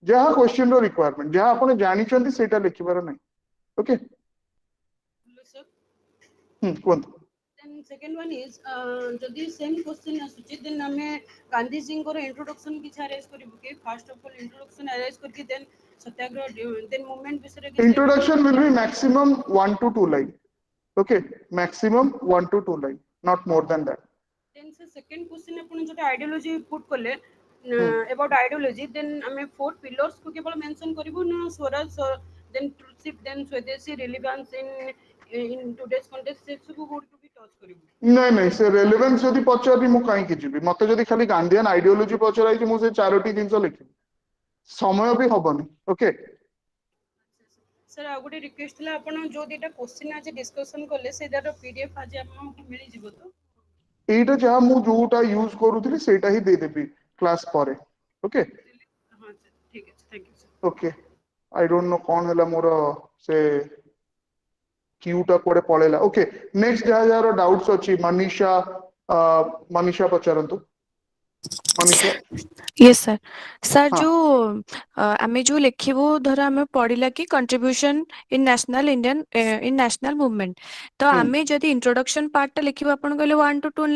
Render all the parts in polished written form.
जहाँ क्वेश्चन रो रिक्वायरमेंट जहाँ आपण जानिछंती सेटा लिखिबार नै okay cone Then second one is जदि सेम क्वेश्चन आसुची देन हमें गांधी जी को इंट्रोडक्शन किछ अरेंज करिबु के first of all introduction arrange करके देन सत्याग्रह देन मूवमेंट विषय के introduction will be maximum 1 to 2 line okay maximum 1 to 2 line not more than that then से second question अपन जो आइडियोलॉजी पुट करले अबाउट आइडियोलॉजी देन हमें four pillars को केवल mention करिबु ना स्वराज देन ट्रूथशिप देन स्वदेशी रिलेवेंस इन टुडेस कॉन्टेक्स्ट से सब गुड टू बी टच करिबु नहीं नहीं से रेलेवेंस जदि पचारि मु काई कि जिबि मते जदि खाली गांधीयन आइडियोलॉजी पचाराई कि मु से चारोटी जिंस लिखि समय भी हबनी ओके सर आ गुटे रिक्वेस्ट थला अपन जो दिटा क्वेश्चन आज डिस्कशन करले से दार पीडीएफ आज हमको मिली जिवो तो एटा जहाँ मु जोटा यूज करूथली सेटा ही दे देबी क्लास परे ओके हां सर ठीक है thank you sir okay I don't know कौन हला मोर से क्यूटा कोडे पळेला ओके नेक्स्ट जहाँ जहाँ डाउट्स अछि मनीषा पचारंतु मनीषा यस सर सर हाँ जो आमे जो लिखिबो धर आमे पढ़िला कि contribution in national Indian in national movement तो आमे जदि इंट्रोडक्शन पार्ट लिखिबो अपन कहले 1 टू 2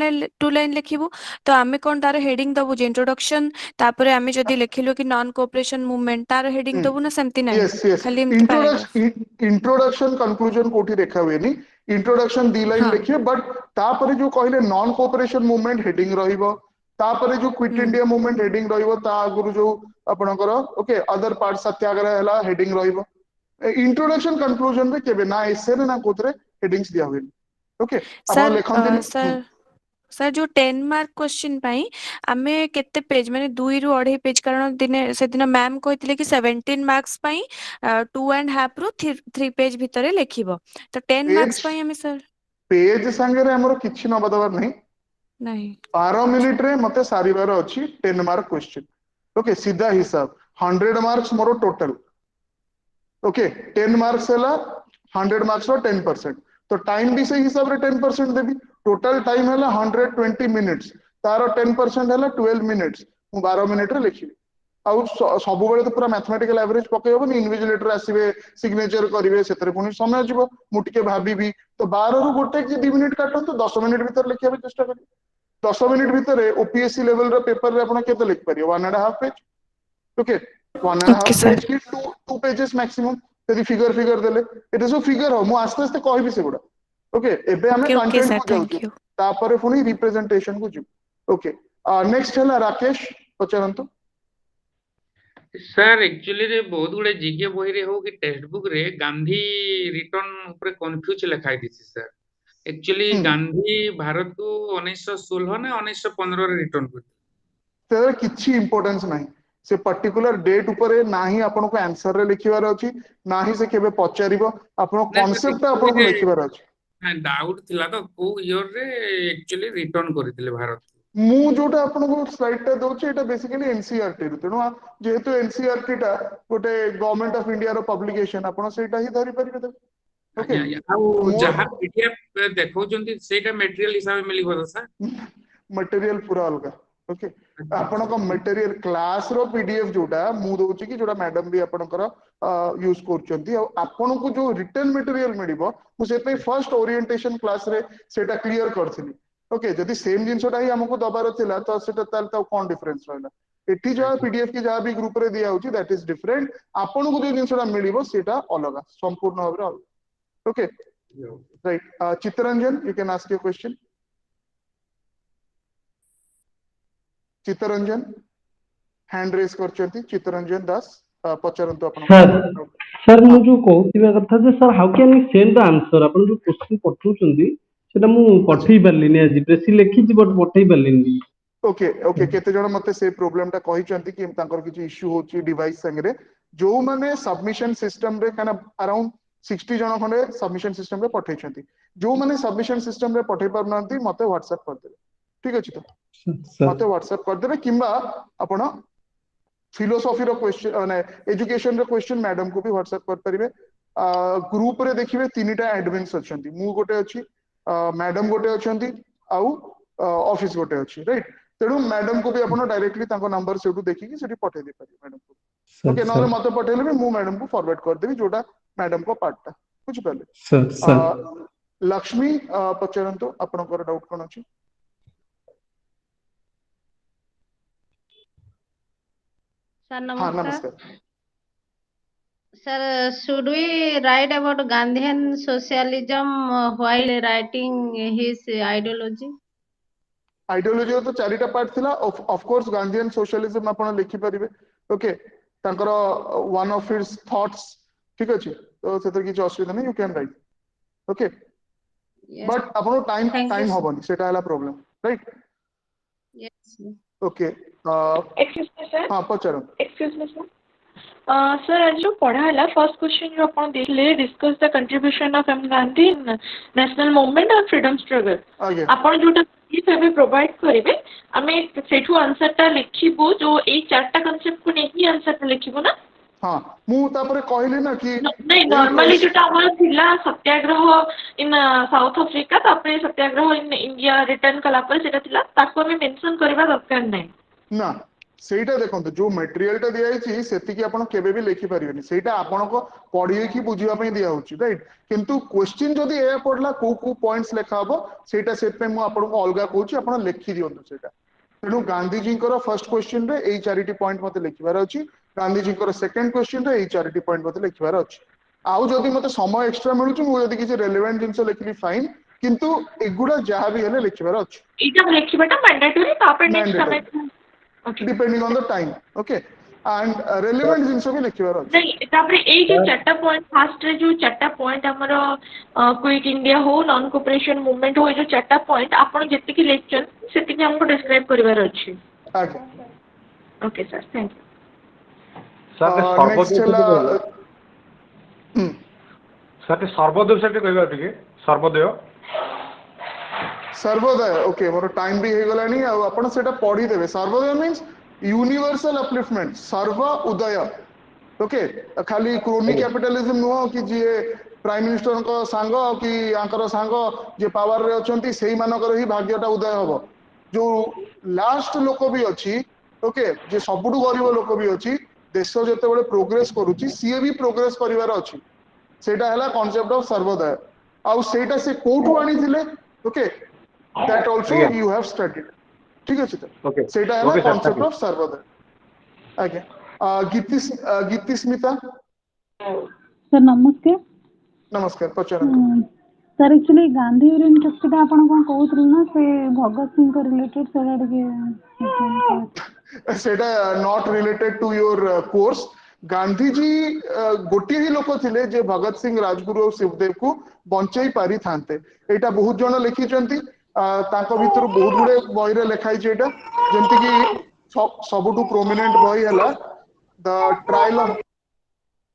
लाइन लिखिबो तो आमे कोन तार हेडिंग दबो जे इंट्रोडक्शन तापरे आमे जदि लिखिलो कि नॉन कोऑपरेशन मूवमेंट तार हेडिंग दबो ना सेमति नाही यस यस खाली एमति पैराग्राफ इंट्रोडक्शन कंक्लूजन कोठी देखा हुएनी इंट्रोडक्शन दी लाइन हाँ लिखिए बट तापरे जो कहले नॉन कोऑपरेशन मूवमेंट हेडिंग रहिबो तापरे जो क्विट इंडिया मूवमेंट हेडिंग रहिबो ता आगुरु जो आपनकर ओके अदर पार्ट सत्याग्रह हला हेडिंग रहिबो इंट्रोडक्शन कंक्लूजन में केबे ना एसे ना कोथरे हेडिंग्स दिया हुएनी ओके आपण सर लेखन सर सर जो 10 मार्क क्वेश्चन पाई आमे केते पेज माने 2 रु 2.5 पेज कारण दिने से दिन मैम कहथिले कि 17 मार्क्स पाई 2.5 रु 3 पेज भितरे लिखिबो तो 10 मार्क्स पाई आमे सर पेज संगे रे हमरो किछि न बदबर नहीं नहीं 12 मिनिट रे मते सारिबार अछि 10 मार्क क्वेश्चन ओके सीधा हिसाब 100 marks more total okay 10 marks हला 100 मार्क्स रो 10% तो टाइम भी से हिसाब रे 10% देबी टोटल टाइम हला 120 मिनिट्स तारो 10% हला 12 मिनिट्स मु 12 मिनिट रे लिखिबी आउ सब बेले तो पूरा मैथमेटिकल एवरेज पकै होबो इन्विजिलेटर आसीबे सिग्नेचर करिवे सेतरे पुनी समय जिवो मु टिके भाबीबी तो 12 रु गोटे कि 2 मिनिट काटन तो 10 मिनिट भीतर लिखिबे चेष्टा करी 10 मिनिट भीतर ओपीएससी लेवल रो पेपर रे आपण केते लिख परियो 1.5 page okay 1.5 okay sir page की 2 पेजेस मैक्सिमम यदि फिगर देले एटा सब फिगर हो मु आस्ते आस्ते कहबी सेगुडा ओके एबे हमें ओके ओके कंटेंट सर को थैंक जाउछु यू तापरे पुनी रिप्रेजेंटेशन को जिवो ओके नेक्स्ट हला राकेश पचारंतु सर एक्चुअली रे बहुत गुड़े जीके बही रे हो कि टेक्स्ट बुक रे गांधी रिटर्न ऊपर कंफ्यूज लिखाई दिसी सर एक्चुअली गांधी भारत को 1916 ना 1915 रे रिटर्न कर तेरे किछि इंपोर्टेंस नाही से पर्टिकुलर डेट ऊपर ना ही आपन को आंसर रे लिखिबार अछि ना ही से केबे पचारिबो आपन कांसेप्ट आपन को लिखिबार अछि डाउट थिला तो को ईयर रे एक्चुअली रिटर्न करथिले भारत मु जोटा आपन को स्लाइड टा दोछि एटा बेसिकली एनसीईआरटी रो तेनु जेहेतु एनसीईआरटी टा गोटे गवर्नमेंट ऑफ इंडिया रो पब्लिकेशन आपन सेटा ही धरि परिबे ओके आउ जहां पीडीएफ देखौ जंती सेटा मटेरियल हिसाब मिली गयो सर मटेरियल पूरा अलगा ओके आपन को मटेरियल क्लास रो पीडीएफ जोटा मु दोछि कि जोटा मैडम भी आपन कर यूज करचंती आपन को जो रिटन मटेरियल मिलिबो मु सेते फर्स्ट ओरिएंटेशन क्लास रे सेटा क्लियर करथिली ओके जदि सेम जिंसटा ही हमको दबार थिला तो सेटा ताल तो कोन डिफरेंस रहला एठी जो पीडीएफ की जहां भी ग्रुप रे दिया होची दैट इज डिफरेंट आपन को जो जिंसटा मिलिबो सेटा अलगा संपूर्ण भाबरे अलगा okay right Chittaranjan you can ask your question Chittaranjan hand raise करचंती चित्तरंजन दास पचारंतु आपण सर सर मु जो कहतिबा कथा जे sir how can we send the answer आपण जो क्वेश्चन पठौचंदी सेटा मु पठै परलिनी आज बेसी लेखि जी बट पठै परलिनी ओके ओके केते जण मते से प्रॉब्लम टा कहिचंती कि तांकर किछि इश्यू होची डिवाइस संगे जो माने सबमिशन सिस्टम रे काना अराउंड 60 जण खंडे सबमिशन सिस्टम रे पठैचंती जो माने सबमिशन सिस्टम रे पठै परनांती मते व्हाट्सएप कर देबे ठीक अछि तो मते व्हाट्सएप कर देबे किंबा आपण फिलोसॉफी रो क्वेश्चन माने एजुकेशन रो क्वेश्चन मैडम को भी व्हाट्सएप कर परिबे ग्रुप रे देखिबे तीनटा एडमिन्स अछंती मु गोटे अछि मैडम गोटे अछंती आउ ऑफिस गोटे अछि राइट तेणु मैडम को भी आपण डायरेक्टली ताको नंबर सेटू देखि कि सेठी पठै दे पारि मैडम को सर ओके सर नहले मते पठेले भी मु मैडम को फॉरवर्ड कर देबी जोटा मैडम को पार्टटा बुझि पाले सर सर लक्ष्मी पचारंतो आपनकर डाउट कोन अछि Sir, हाँ namaskar. नमस्कार Sir, should we write about Gandhian socialism while writing his ideology? Ideology तो चारिटा पार्ट थिला ऑफ कोर्स गांधीयन सोशलिज्म आपण लिखि परिबे ओके तांकर वन ऑफ हिज थॉट्स ठीक अछि तो सेतर किछ असुविधा नहीं you can write okay Yes. But आपण time Thank you, time sir. होबनी सेटा हला problem right Yes. Okay Excuse me, sir. हाँ पचारन Excuse me, sir. Sir, आज जो पढ़ा है फर्स्ट क्वेश्चन जो अपन देख ले discuss the contribution of M Gandhi in national movement और फ्रीडम स्ट्रगल आगे आपण जोटा हिसाब प्रोवाइड करेंगे आमे सेठू आंसरटा लिखिबो जो ए चारटा कांसेप्ट को नेही आंसर लिखिबो ना हाँ मु तापरे कहली ना कि नहीं नॉर्मली जोटा हमर थिला सत्याग्रह इन साउथ अफ्रीका तापरे सत्याग्रह इन इंडिया रिटर्न कला पर सेटा थिला ताको हमें मेंशन करबा दरकार नहीं ना ସେଇଟା ଦେଖନ୍ତୁ ଯୋଉ ମେଟେରିଆଲ ଟା ଦିଆଯାଇଛି ସେତିକି ଆପଣ କେବେ ବି ଲେଖି ପାରିବେନି ସେଇଟା ଆପଣଙ୍କ ପଢିକି ବୁଝିବା ପାଇଁ ଦିଆ ହଉଛି ରାଇଟ୍ କିନ୍ତୁ କ୍ୱେଶ୍ଚିନ୍ ଯଦି ଏୟା ପଡିଲା କୋଉ କୋଉ ପଏଣ୍ଟସ୍ ଲେଖା ହବ ସେଇଟା ସେଥିପାଇଁ ମୁଁ ଆପଣଙ୍କୁ ଅଲଗା କହୁଛି ଆପଣ ଲେଖି ଦିଅନ୍ତୁ ସେଇଟା ତେଣୁ ଗାନ୍ଧୀଜୀଙ୍କର ଫର୍ଷ୍ଟ କ୍ୱେଶ୍ଚିନ୍ ରେ ଏଇ ଚାରିଟି ପଏଣ୍ଟ ମତେ ଲେଖିବାର ଅଛି ଗାନ୍ଧୀଜୀଙ୍କର ସେକେଣ୍ଡ କ୍ୱେଶ୍ଚିନ୍ ରେ ଏଇ ଚାରିଟି ପଏଣ୍ଟ ମତେ ଲେଖିବାର ଅଛି ଆଉ ଯଦି ମତେ ସମୟ ଏକ୍ସଟ୍ରା ମିଳୁଛି ମୁଁ ଯଦି କିଛି ରେଲେଭେଣ୍ଟ ଜିନିଷ ଲେଖିଲି ଫାଇନ୍ କିନ୍ତୁ ଏଗୁଡା ଯାହା ବି ହେଲେ ଲେଖିବାର ଅଛି ଏଇଟା ଲେଖିବାଟା ମ୍ୟାଣ୍ଡେଟୋରି ତାପରେ ନେକ୍ସଟ ଆମେ depending on the time okay and relevant ଜିନିଷ ବି ଲେଖିବାର ଅଛି नहीं तापरे एई जो चारटा पॉइंट फास्ट रे जो चारटा पॉइंट हमर क्विट इंडिया हो नॉन कोऑपरेशन मूवमेंट हो जो चारटा पॉइंट आपण जेति की लेक्चर सेति की हमको डिस्क्राइब करिवार अछि आगे okay sir thank you sir next ହେଲା सर सर्वोदय से कहबा टिके Sarvodaya Sarvodaya okay more time भी हे गलानी आ आपण सेटा पढी देबे सर्वोदय मींस यूनिवर्सल अपलिफ्टमेंट सर्व उदय ओके खाली क्रोनी कैपिटलिज्म नुह कि जे प्राइम मिनिस्टर को सांग कि आंकर सांग जे पावर रे अछंती सेही मानकर ही भाग्यटा उदय हबो जो लास्ट लोक भी अछि ओके जे सबुठु गरीब लोक भी अछि देश जते बेले प्रोग्रेस करूची सीए भी प्रोग्रेस करिवार अछि सेटा हला कांसेप्ट ऑफ सर्वोदय आउ सेटा से कोठु आनी थिले okay that also you have studied ठीक अछि त ओके सेटा हला okay sir concept of Sarvodaya आगे गीति स्मिता सर नमस्कार नमस्कार पचारंतु सर एक्चुअली गांधी यूनिवर्सिटी आपण कोन कहउतरी ना से भगत सिंह को रिलेटेड सेटा के सेटा not related to your course Gandhi ji गोटे ही लोक थिले जे भगत सिंह राजगुरु और शिवदेव को बंचई पारि थांते एटा बहुत जण लिखि चंती ताको भितर बहुत गुडे बही रे लिखाई छै एटा जेंति कि सबुठु प्रोमिनेंट बही हला the trial of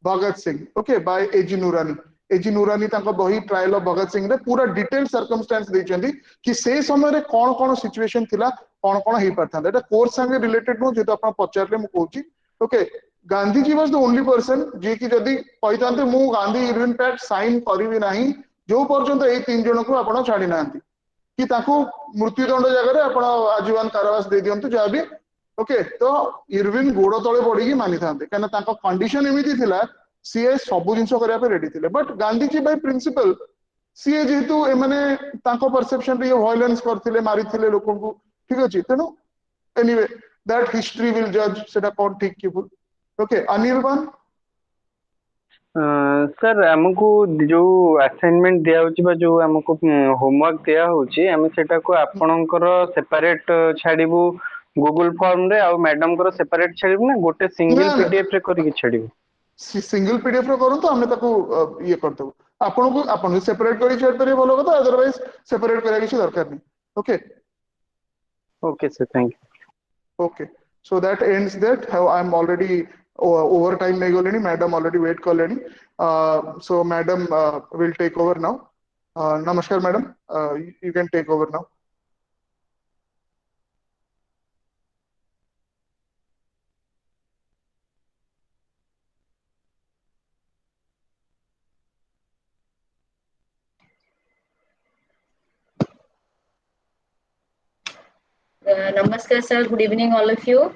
Bhagat Singh okay by AG नूरानी एजी नूरानी ताको बही ट्रायल ऑफ भगत सिंह रे पूरा डिटेल सर्कमस्टेंस देचंदी कि से समय रे कोन कोन सिचुएशन थिला कोन कोन हे परथांदा एटा कोर्स संगे रिलेटेड नो जेतो आपण पचारले मु कहूची okay Gandhi ji was the only person जे कि जदी कहितांते मु गांधी इरविन पैक्ट साइन करबी नाही जो पर्यंत ए तीन जण को आपण छाडी नांती कि ताको मृत्युदंड जगह रे आपण आजीवन कारावास दे दियंतु जा भी ओके तो इरविन गोड़ तळे पडिकी मानि थांते काना ताको कंडीशन एमिति थिला सीए सब जिंस करिया पे रेडी थिले but Gandhi ji by principle सीए जेहेतु एमाने ताको परसेप्शन रे वायलेंस करथिले मारिथिले लोकन को ठीक अछि तेनु एनीवे दैट हिस्ट्री विल जज सेटा कोन ठीक कि भूल ओके अनिर्बाण सर हमको जो असाइनमेंट दिया होची बा जो हमको होमवर्क दिया होची हम सेटा को आपनकर सेपरेट छाडीबू गूगल फॉर्म रे आ मैडम कर सेपरेट छाडीबू ना गोटे सिंगल पीडीएफ रे करी छाडीबू सिंगल पीडीएफ रे करन तो हमने ताको ये करतबो आपन सेपरेट करी शेयर करिए बोलो कथा अदरवाइज सेपरेट करिया किछ दरकार नहीं okay okay sir thank you okay so that ends that how I am already over time नहीं गलेनी मैडम ऑलरेडी वेट करलेनी so madam will take over now नमस्कार madam you can take over now Namaskar, sir. Good evening, all of you.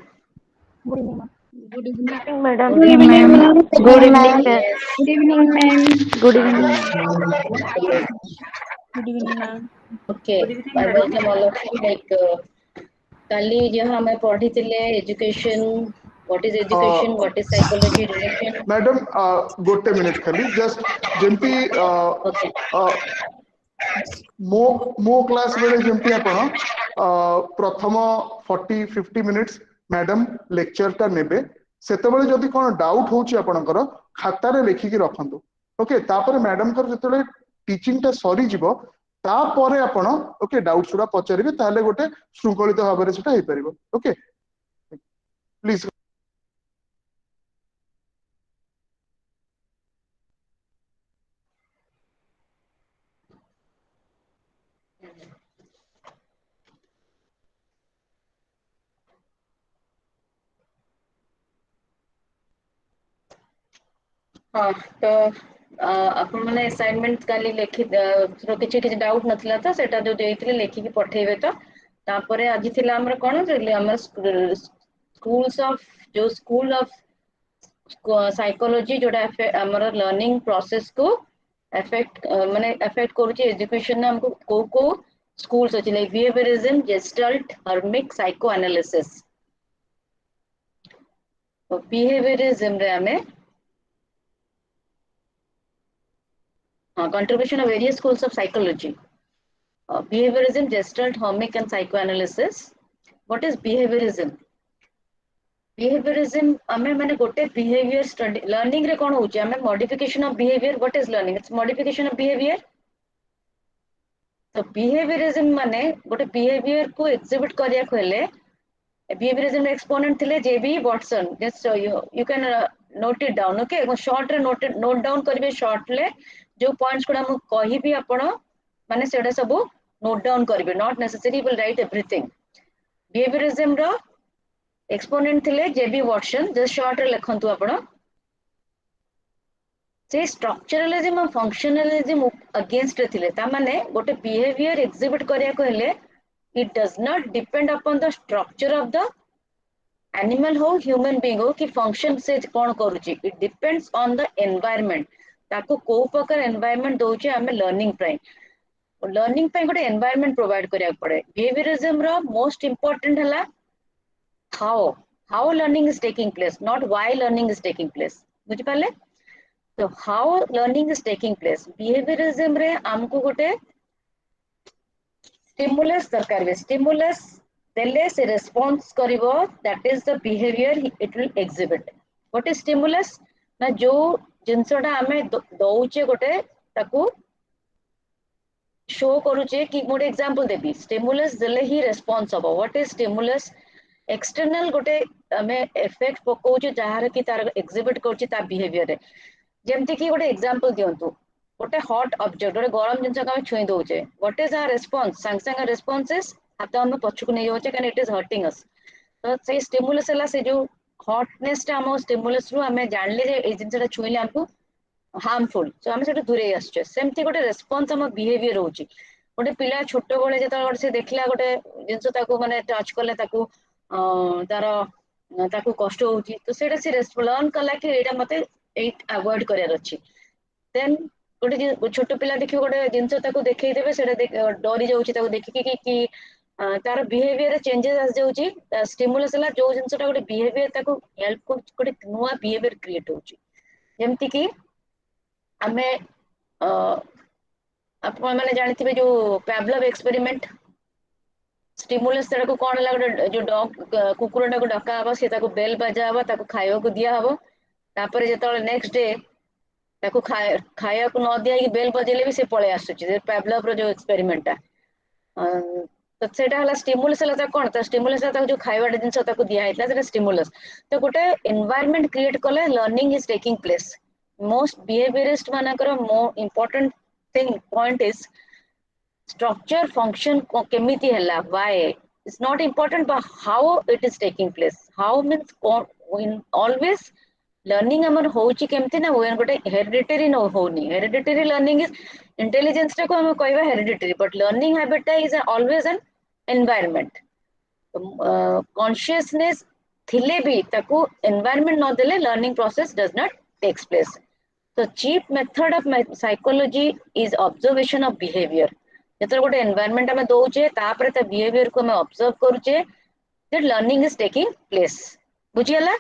Good evening. Good evening, madam. Good evening, ma'am. Good evening, sir. Good evening, ma'am. Good evening, ma'am. Good evening, ma'am. Okay, Good evening, I madam. welcome all of you. काली जो हमें पढ़ी थिले education, what is education, what is psychology relation. Madam गोटे minute खाली just जेमती Okay. मो class बेले जेमती आपण प्रथम 40-50 मिनिट्स मैडम लेक्चर टा नेबे सेतेबेले जदि कोन डाउट होची आपणकर खाता रे लिखि के रखंतु ओके तापर मैडम कर जतले टीचिंग टा सरी जिवो तापरे आपण ओके डाउट सुरा पचारिबे ताले गोटे शृंखलित भाबरे सेटा हे परिबो ओके प्लीज हाँ तो आपण माने असाइनमेंट काली लेखि किछि किछि डाउट नथिला त सेटा जो देइथिले लेखि के पठेबे तो तापरे आजि थिला हमर कोन हमर स्कूल्स ऑफ जो स्कूल ऑफ साइकोलॉजी जोटा हमर लर्निंग प्रोसेस को अफेक्ट माने अफेक्ट करूची एजुकेशन ने हमको को स्कूल्स अछि लाइक बिहेवियरिज्म जेस्टल्ट हर्मिक साइको एनालिसिस तो बिहेवियरिज्म रे हमें contribution of various schools of psychology. Behaviorism, Gestalt, Hermic, and psychoanalysis. What is behaviorism? Behaviorism, हमें माने गोटे behavior study, learning रे कौन होची? हमें modification of behavior. What is learning? It's modification of behavior. तो behaviorism माने गोटे behavior को exhibit करिया खोले. Behaviorism exponent थिले J.B. Watson. Just so you can note it down. Okay, short रे note down करिवे short ले. जो पॉइंट्स गुडा मु कहिबी आपण माने सेडा सब नोट डाउन करिवे not necessary will write everything behaviourism रो एक्सपोनेंट थिले जेबी वाटसन जस्ट शॉर्ट रे लिखंतु आपण से स्ट्रक्चरलिज्म और फंक्शनलिज्म अगेंस्ट थिले ता माने गोटे बिहेवियर एग्जिबिट करिया कहले it does not depend upon the structure of the animal हो ह्यूमन बीइंग हो कि फंक्शन से कोन करूची it depends on the environment ताको को प्रकार एनवायरनमेंट दोचे हमें लर्निंग पे गोटे एनवायरनमेंट प्रोवाइड करिया पड़े बिहेवियरिज्म रो मोस्ट इंपोर्टेंट हला how learning is taking place not why learning is taking place बुझि पाले तो how learning is taking place behaviourism रे हमको गोटे स्टिमुलस दरकार बे स्टिमुलस देले से रिस्पांस करिवो that is the behaviour it will exhibit what is stimulus ना जो जिनसटा आमे दौचे गोटे ताकू शो करूचे कि मोटे एग्जांपल देबी स्टिमुलस देले ही रिस्पांस हबो व्हाट इज स्टिमुलस एक्सटर्नल गोटे आमे इफेक्ट पकोचे जहार कि तार एग्जिबिट करछि ता बिहेवियर रे जेमति कि गोटे एग्जांपल दियंतु गोटे हॉट ऑब्जेक्ट गोटे गरम जिनस का छुई दोचे व्हाट इज आवर रिस्पांस संग रिस्पांस इज हाथ हम पछकु नै होचे कैन इट इज हर्टिंग अस तो से स्टिमुलस हला से जो हॉटनेस टा हम स्टिमुलस रु हमें जानले जे ए जिनसटा छुईले हमको हार्मफुल सो हमें सेटा दूरे आछे सेमति गोटे रिस्पांस हम बिहेवियर होची गोटे पिला छोट बळे जेता से देखला गोटे जिनस ताको माने टच करले ताको ताको कष्ट होची तो सेटा से लर्न कला कि एटा मते एट अवॉइड करियार अछि देन गोटे छोट पिला देखियो गोटे जिनस ताको देखै देबे सेटा डरी जाउची ताको देखि कि तार बिहेवियर चेंजेस आस जाउची स्टिमुलस हला जो जिनसटा गोटे बिहेवियर ताको हेल्प को गोटे नुवा बिहेवियर क्रिएट होची जेमति कि आमे आपण माने जानिथिबे जो पैवलोव एक्सपेरिमेंट स्टिमुलस ताको कोन हला गोटे जो डॉग कुकुरटा को डका हबो से ताको बेल बजा हबो ताको खाइयो को दिया हबो तापर जेतले नेक्स्ट डे ताको खाया को न दिया कि बेल बजेले भी से पळे आसुची पैवलोव रो जो एक्सपेरिमेंट तो सेटा हला स्टिमुलस हला कोन त स्टिमुलस ताको जो खाइबा जिंस ताको दिया हैतला सेटा स्टिमुलस तो गोटे एनवायरनमेंट क्रिएट कले learning is taking place most behaviourist मानकर more important thing point is structure function केमिति हला why it's not important but how it is taking place how means in always learning हमर होची केमिति ना when गोटे hereditary न होनी hereditary learning is intelligence को हम कहबा hereditary but learning habit is always an environment consciousness थिले भी ताकू एनवायरनमेंट न देले learning process does not takes place. So cheap method of psychology is observation of behavior. जेतरे गोटे environment हमें दोचे तापरे ता behavior को हमें observe करूचे that learning is taking place. बुझियला?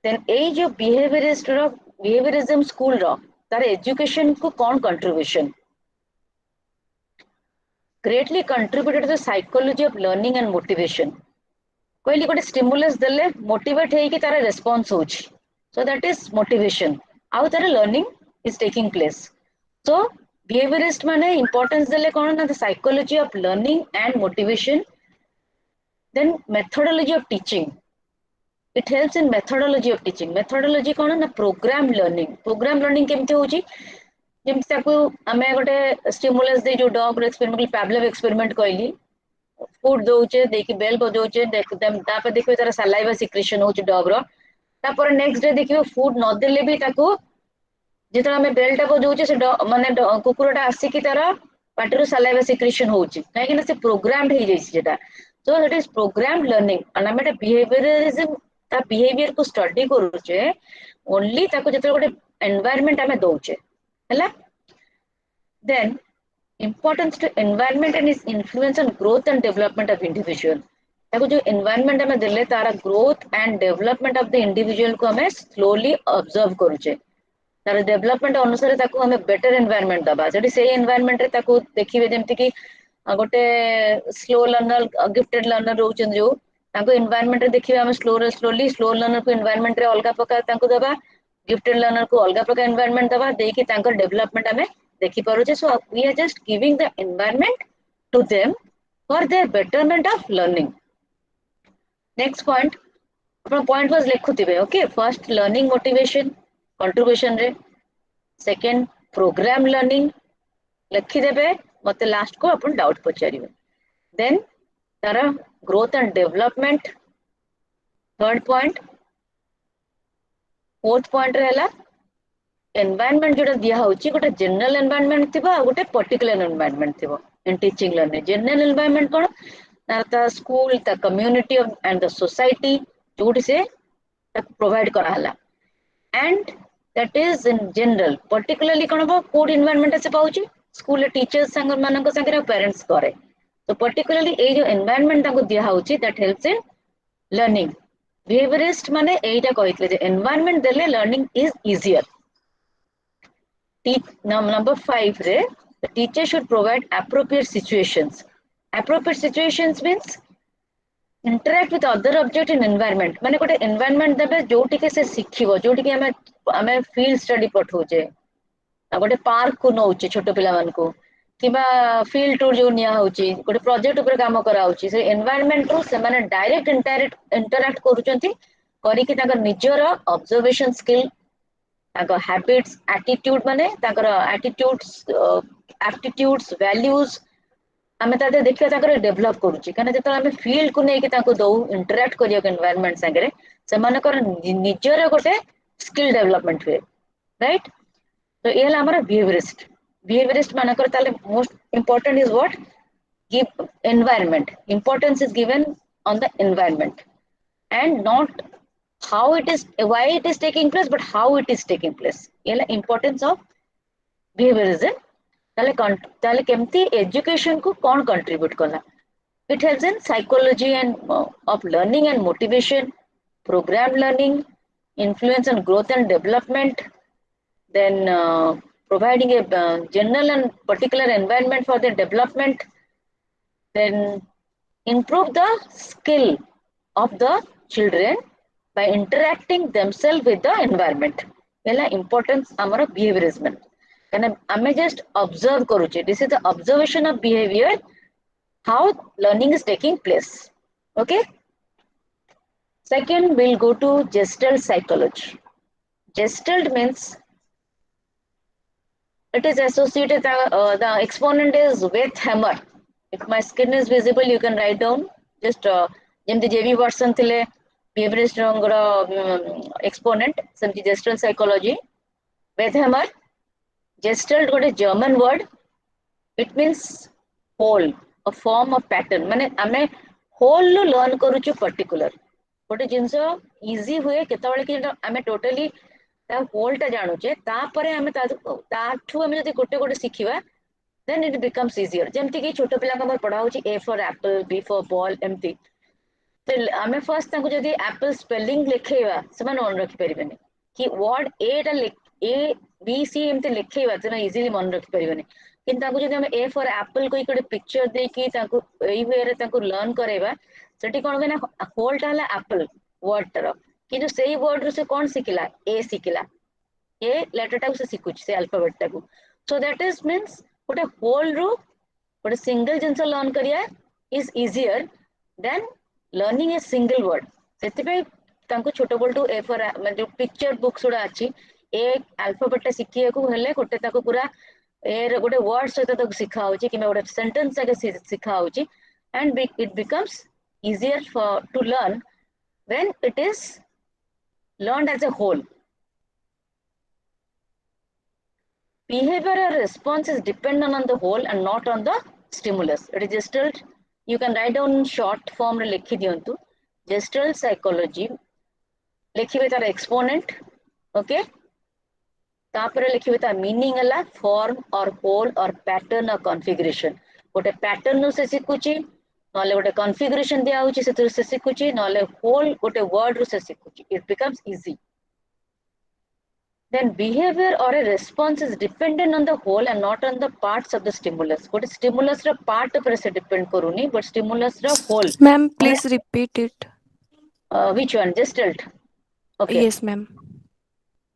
Then ए जो behaviorist रो behaviorism school रो तार education को कौन contribution? Greatly contributed to the psychology of learning and motivation. कोई गोटे stimulus देले motivate है कि तारा response होची. So that is motivation. आउ तार learning is taking place. So behaviorist माने importance देले कौन ना the psychology of learning and motivation. Then methodology of teaching. It helps in methodology of teaching. Methodology कौन ना program learning. Program learning केमते होची? जेमते ताकू हमें गोटे stimulus दे जो dog experiment Pavlov experiment कहली. Food दोचे देखि bell बजोचे देख तापर देखियो तार saliva secretion होची dog रो. तापर next day देखियो food न देले भी ताकू जितना हमें बेल टा बजाउचे से माने कुकुरटा आसिकी तार पाटिरो सलाइवा सिक्रेशन होउची काहे कि ना से प्रोग्राम्ड हे जैसी जेटा so that is programmed learning और हमें बिहेवियरिज्म ता बिहेवियर को स्टडी करूचे ओनली ताको जेते गोटे एनवायरनमेंट हमें दोचे हैला then importance to environment and its influence on growth and development of individual ताको जो एनवायरनमेंट हमें देले तारा growth and development of the individual को हमें स्लोली ऑब्जर्व करूचे तार डेवलपमेंट अनुसार ताकू हमें बेटर एनवायरनमेंट दबा जडी से एनवायरनमेंट रे ताकू देखिबे जेमति कि गोटे स्लो लर्नर गिफ्टेड लर्नर रोचन जो ताको एनवायरनमेंट रे देखिबे हम स्लोली स्लो लर्नर को एनवायरनमेंट रे अलगा प्रकार ताको दबा गिफ्टेड लर्नर को अलगा प्रकार एनवायरनमेंट दबा देकी तांकर डेवलपमेंट हमें देखि पारुचे so we are just giving the environment to them for their betterment of learning next point अपन पॉइंट वाज लिखुतिबे okay first learning motivation contribution रे सेकंड प्रोग्राम लर्निंग लिखि देबे मते लास्ट को अपन डाउट पचारिबे देन तारा growth and development third point fourth point रहला एनवायरनमेंट जोटा दिया होची गोटे जनरल एनवायरनमेंट थिबा गोटे पर्टिकुलर एनवायरनमेंट थिबो in teaching learning general environment कोन ता स्कूल ता कम्युनिटी एंड द सोसाइटी जोटी से प्रोवाइड करा हला and that is in general particularly कोन बो कोड एनवायरनमेंट से पाउची स्कूल टीचर्स संग मानक संगे पेरेंट्स करे तो पर्टिकुलरली ए जो एनवायरनमेंट ताको दिया होची that helps in learning behaviourist माने एटा कहितले जे एनवायरनमेंट देले लर्निंग इज इजियर नंबर 5 रे the teacher should provide appropriate situations means interact with other object in environment माने गोटे environment देबे जोटी के से सिखिबो जोटी के हमें फील्ड स्टडी पठौचे गोटे पार्क को नौचे छोट पिला मान को किबा फील्ड टूर जो निया होची गोटे प्रोजेक्ट ऊपर काम करा होची से एनवायरनमेंट रो से माने डायरेक्ट इंटरैक्ट करूचंती करी कि ताकर निजर ऑब्जर्वेशन स्किल ताकर हैबिट्स एटीट्यूड माने ताकर एप्टीट्यूड्स वैल्यूज हमें तादे देखियो ताकर डेवलप करूची कने जत हमें फील्ड को नै कि ताको दो इंटरैक्ट करियो एनवायरनमेंट संगे से मानकर निजर गोटे स्किल डेवलपमेंट हुए राइट तो ये हमारा बिहेवियरिस्ट मानकर ताले most important is what give environment importance is given on the environment and not how it is why it is taking place but how it is taking place ये importance of behaviourism ताले केमती education को कौन contribute करला it helps in psychology end of learning and motivation programme learning influence on growth and development then providing a general and particular environment for their development then improve the skill of the children by interacting themselves with the environment yela importance amara behaviorism kana ame just observe karuche this is the observation of behavior how learning is taking place okay second we'll go to gestalt psychology gestalt means it is associated the exponent is with hammer if my skin is visible you can write down just jemti JB Watson thile behaviorist ngora exponent semti gestalt psychology with hammer gestalt got a German word it means whole a form of pattern mane ame whole lo learn karuchu particular गोटे जिनस easy हुए केतबेले कि आमे totally ता whole टा जानुचे तापरे आमे ताठू आमे जदी गोटे गोटे सिखिबा then it becomes easier जेमति कि छोट पिला का पढ़ा होची A for apple, B for ball एमती तो आमे फर्स्ट ताको जदी एप्पल स्पेलिंग लिखेबा समान मन रखि परिबेनी कि वर्ड ए टा ए बी सी एमते लिखेबा तना इजीली मन रखि परिबेनी किंतु ताको जदी आमे A for apple कोई कोडे पिक्चर दे कि ताको एई वे रे ताको लर्न करेबा सेठी कोन होना होल टा हला एप्पल वर्ड टर किंतु सेही वर्ड रो से कोन सिखिला ए सिखिला ए लेटर टा से सिखुच से अल्फाबेट टा को सो दैट इज मींस गोटे होल रू गोटे सिंगल जिनस लर्न करिया is easier than learning a single word सेति तांको छोट बोलटू ए फॉर जो पिक्चर बुक्स उडा अछि ए अल्फाबेट टा सिखिया को हेले गोटे ताको पूरा ए गोटे वर्ड सहित ताको सिखा होची कि गोटे सेंटेंस आगे सिखा होची and it becomes easier for to learn when it is learned as a whole. Behavior or response is dependent on the whole and not on the stimulus. It is gestalt. You can write down in short form रे लिखि दियंतु gestalt psychology लिखिबे तार exponent okay तापरे लिखिबे ता meaning हला form or whole or pattern or configuration गोटे pattern नु से सिखुची नले गोटे configuration दिया होची से सिखुची नले whole गोटे word रू से सिखुची it becomes easy. Then behavior or a response is dependent on the whole and not on the parts of the stimulus. What stimulus ra part पर से depend करूनी, but stimulus ra whole. Ma'am, please repeat it. Which one? Gestalt. Okay. Yes, ma'am.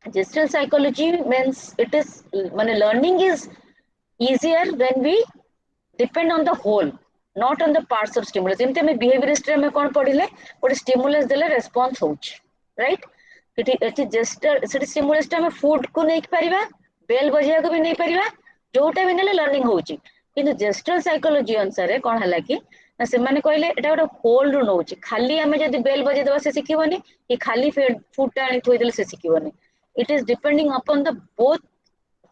Gestalt psychology means it is, माने learning is easier when we depend on the whole, not on the parts of stimulus. इनते में behaviorist रे में कौन पढ़िले? What stimulus देले response होच, right? Eighty gesture सेटी stimulus टा में फूड को नहीं परिबा बेल बजिया को भी नहीं परिबा जोटा भी नेले लर्निंग होची किंतु जेस्टल साइकोलॉजी अनुसार कोन हला कि ना से माने कहले एटा गोटे होल रू नोची खाली हमें जदी बेल बजे देबा से सिखिबोनी कि खाली फूड टा आनी थोई देले से सिखिबोनी it is depending upon the both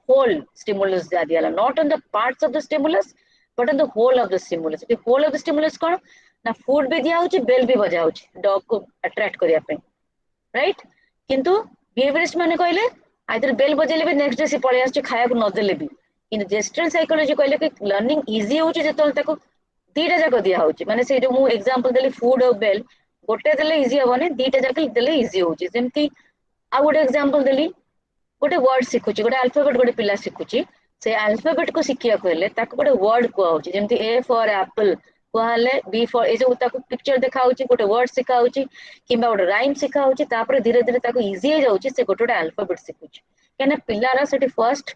whole stimulus जा दियाला not on the parts of the stimulus but on the whole of the stimulus the whole of the stimulus कोन ना फूड भी दिया होची बेल भी बजा होची डॉग को अट्रैक्ट करिया पे राइट किंतु बिहेवियरिस्ट माने कहले आइदर बेल बजेले भी नेक्स्ट डे से पळे आछे खाया को न देले भी किंतु जेस्टल साइकोलॉजी कहले कि लर्निंग इजी होची जेतल ताको दीटा जाको दिया होची माने से जो मु एग्जांपल देली फूड और बेल गोटे देले इजी होबने दीटा जाको देले इजी होची जेमति आ गोटे एग्जांपल देली गोटे वर्ड सिखुची गोटे अल्फाबेट गोटे पिला सिखुची से अल्फाबेट को सिखिया कहले ताको गोटे वर्ड को होची जेमति ए फॉर एप्पल कहले बी फॉर ए जो ताको पिक्चर देखा होची गोटे वर्ड सिखा होची किंबा गोटे राइम सिखा होची तापर धीरे धीरे ताको इजी हो जाउची से गोटे अल्फाबेट सिखुची केना पिलारा सेठी फर्स्ट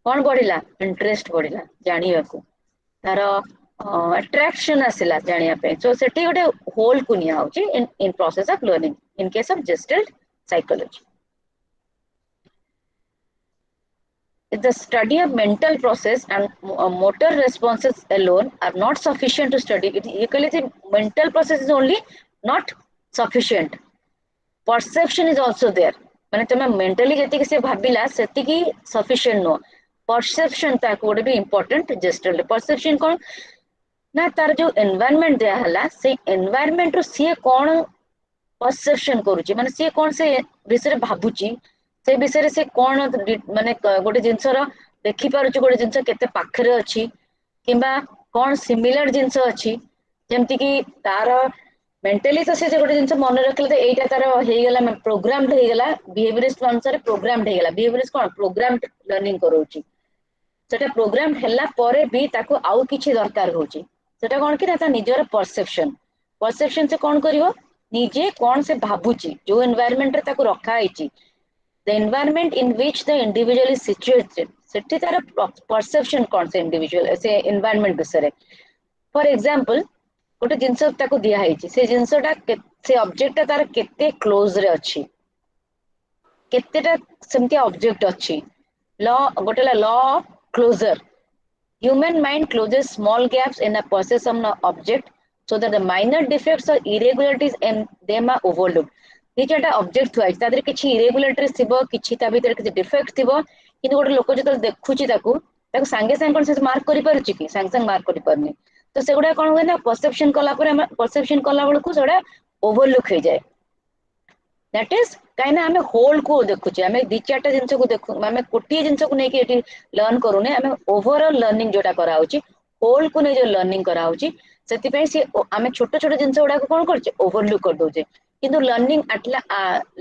कोन बढ़िला इंटरेस्ट बढ़िला जानिया को तार अट्रैक्शन आसिला जानिया पे सो सेठी गोटे होल को निया होची in process of learning in case of gestalt psychology the study of mental process and motor responses alone are not sufficient to study it equally the mental process is only not sufficient perception is also there माने तमे mentally जति के से भाबिला सेति की sufficient no perception ता code भी important gestal perception कोन ना तार जो environment दे हला से environment रो से कोन perception करूची माने से कोन से विषय भाबुची से विषय से कोन माने गोटे जिंसर देखि पारुची गोटे जिंस केते पाखरे अछि किबा कोन सिमिलर जिंस अछि जेमति कि तार मेंटली तो से गोटे जिंस मन रखले तो एटा तार हे गेला प्रोग्राम्ड हे गेला बिहेवियरिस्ट अनुसार प्रोग्राम्ड हे गेला बिहेवियरिस्ट कोन प्रोग्राम्ड लर्निंग करूची सेटा प्रोग्राम्ड हैला परे भी ताको आउ किछि दरकार होची सेटा कोन कि ना निजर परसेप्शन से कोन करिवो निजे कोन से भाबुची जो एनवायरनमेंट रे ताको रखा आइची the environment in which the individual is situated सेठी तार परसेप्शन कोन से इंडिविजुअल से एनवायरनमेंट बिसरे फॉर एग्जांपल गोटे जिंस ताको दिया हैची से जिंसटा से ऑब्जेक्ट तार केते क्लोज रे अछि केतेटा सेमती ऑब्जेक्ट अछि लॉ गोटेला law closure human mind closes small gaps in a perception of object so that the minor defects or irregularities in them are overlooked निचेटा ऑब्जेक्ट थुआ तादरे किछि इरेगुलेटरी थिबो किछि ता भीतर किछि डिफेक्ट थिबो किंतु गोटे लोक जत देखुची ताको संगे संगे कोन से मार्क करि पारुची कि संगे संगे मार्क करि परनी तो सेगुडा कोन होय ना परसेप्शन कला पर हम परसेप्शन कला बळ को सेडा ओवरलुक हो जाए दैट इज कहीं आम होल को देखुचे आम दी चार्टा जिनस को देखु आम गोटे जिनस को लेकिन लर्न करूने आम ओवरऑल लर्निंग जोटा कराउची होल को नहीं जो लर्निंग कराउची से सी आम छोट छोट जिनस गुड़ा कौन कर ओवरलुक कर दौचे किंतु लर्निंग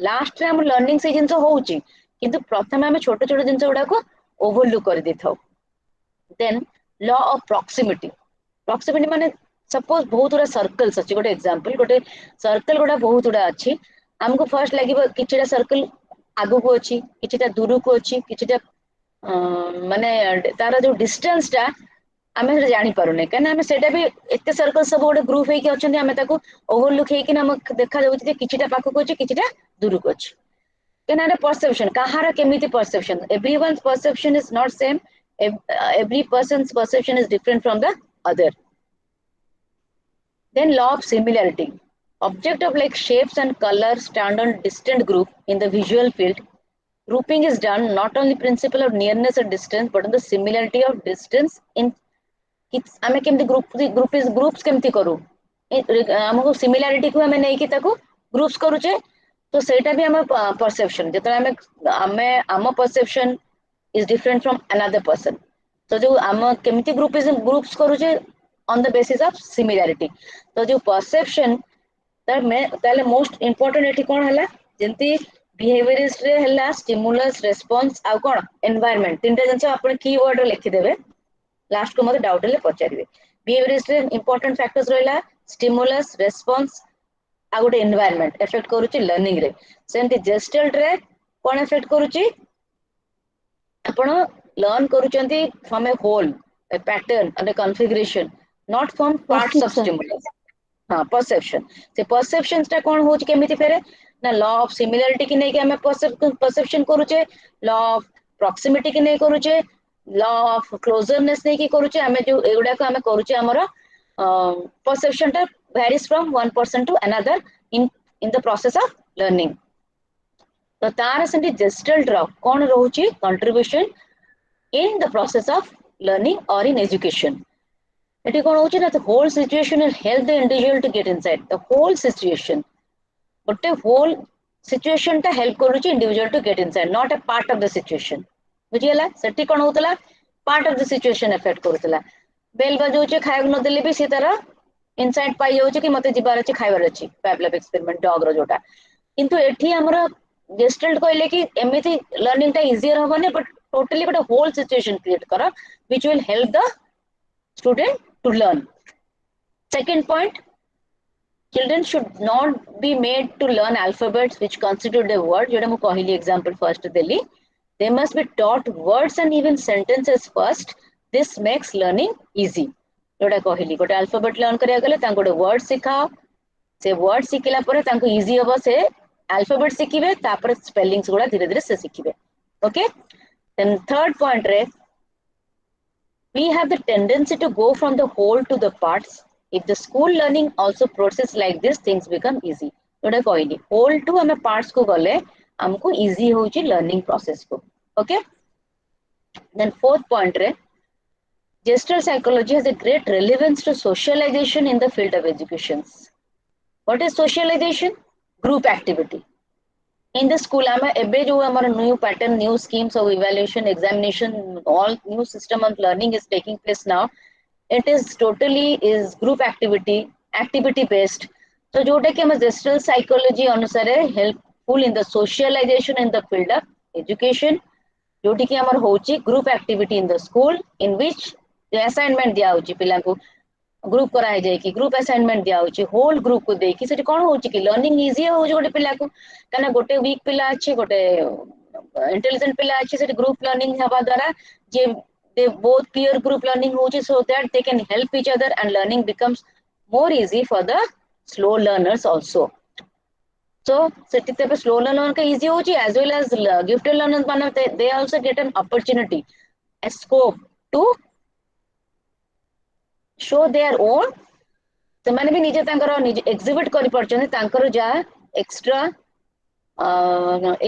लास्ट रे आम लर्निंग से जिनस होउची किंतु प्रथम आम छोट छोट जिनस गुड़ा को ओवरलुक कर दी थाउ देन लॉ ऑफ प्रॉक्सिमिटी माने सपोज बहुत गुड़ा सर्कल्स अच्छी गोटे एग्जांपल गोटे सर्कल गुड़ा बहुत गुड़ा अच्छी हमको फर्स्ट लगे किछिटा सर्कल आगु को अच्छी किछिटा दूर को अच्छी किछिटा माने तार जो डिस्टेंस टा आम जानी पारुने कहीं आम सेटा भी एते सर्कल सब गोटे ग्रुप होइके अछंती आम ताको ओवरलुक हेकि हम देखा जाउछि जे किछिटा पाखको अछि किछिटा दूर को अछि कहीं परसेप्शन कहार केमिति perception everyone's perception is not same every person's perception is different from the other. Then law of similarity. Object of like shapes and colors stand on distant group in the visual field. Grouping is done not only principle of nearness or distance but on the similarity of distance in आमे केमती groups केमती करू हमको similarity को हमें नहीं कि ताको ग्रुप्स करूचे तो सेटा भी हम परसेप्शन जेतरा हमें आम perception is different from another person. So जो आम केमती ग्रुप्स करूचे on the basis of similarity. तो जो perception ताले most important एठी कौन हला जेंती behaviorist रे हला stimulus response आ कौन environment तीनटा जिनस आपण कीवर्ड लिखि देबे लास्ट को मते डाउट ले पचारिबे behaviorist रे important factors रहला stimulus response आ गोटे environment affect करूची learning रे सेंती gestalt रे कौन affect करूची आपण लर्न करूचंती from a whole a pattern and a configuration not from parts of stimulus हां परसेप्शन से परसेप्शंस ता कोन होच केमिति फेरे ना लॉ ऑफ सिमिलरिटी की नहीं कि हमें परसेप्शन करूचे लॉ ऑफ प्रॉक्सिमिटी की नहीं करूचे लॉ ऑफ क्लोजरनेस नहीं की करूचे हमें जो एगुडा को हमें करूचे हमरो परसेप्शन ता varies from one person to another in the process of learning तो तार सेंटी जेस्टल्ट रो कोन रहउची contribution in the process of learning और इन एजुकेशन एटी कोन होची ना the whole situation will help the individual to get inside the whole situation but whole situation ता हेल्प करूची individual to get inside not a part of the situation बुझियला सेटी कोन होतला part of the situation effect करतला bell बजाउचे खायक न देले भी से तरह इनसाइड पाई जाउचे कि मते जिबार अछि खाइबार अछि पैवलव एक्सपेरिमेंट डॉग रो जोटा किंतु एठी हमरा गेस्टल्ट कहले कि एमिति लर्निंग ता इजियर होबने बट टोटली गोटे होल सिचुएशन क्रिएट करा which will help the student to learn second point children should not be made to learn alphabets which constitute the word जेटा मु कहली एग्जांपल फर्स्ट देली they must be taught words and even sentences first this makes learning easy जोटा कहली गोटे alphabet learn करिया गले तांको गोटे वर्ड सिखाओ से वर्ड सिखिला परे तांको इजी होबो से अल्फाबेट सीखिबे तापर स्पेलिंग्स गुडा धीरे धीरे से सीखिबे ओके देन थर्ड पॉइंट रे we have the tendency to go from the whole to the parts if the school learning also process like this things become easy जोटा कहली whole to हमें parts को गले हमको easy होची learning process को okay then fourth point रे gestural psychology has a great relevance to socialization in the field of education what is socialization group activity in the school ama ebe jo amar new pattern new schemes of evaluation examination all new system of learning is taking place now it is totally is group activity based so jota ki am gestural psychology anusare helpful in the socialization in the field of education joti ki amar hochi group activity in the school in which the assignment dia hochi pila ko group कराई जाए कि group assignment दिया होची whole group को देकी सेठी कोन होची कि learning easy होची गोटे पिला को कना गोटे वीक पिला अछि गोटे इंटेलिजेंट पिला अछि सेठी ग्रुप लर्निंग हवा द्वारा जे they both peer group learning होची so that they can help each other and learning becomes more easy for the slow learners also so सेठी ते स्लो लर्नर का इजी होची as well as gifted learners माने they also get an opportunity a scope to show their own ସେମାନେ ବି ନିଜେ ତାଙ୍କର ଏକ୍ସିବିଟ୍ କରିପାରୁଛନ୍ତି ତାଙ୍କର ଯାହା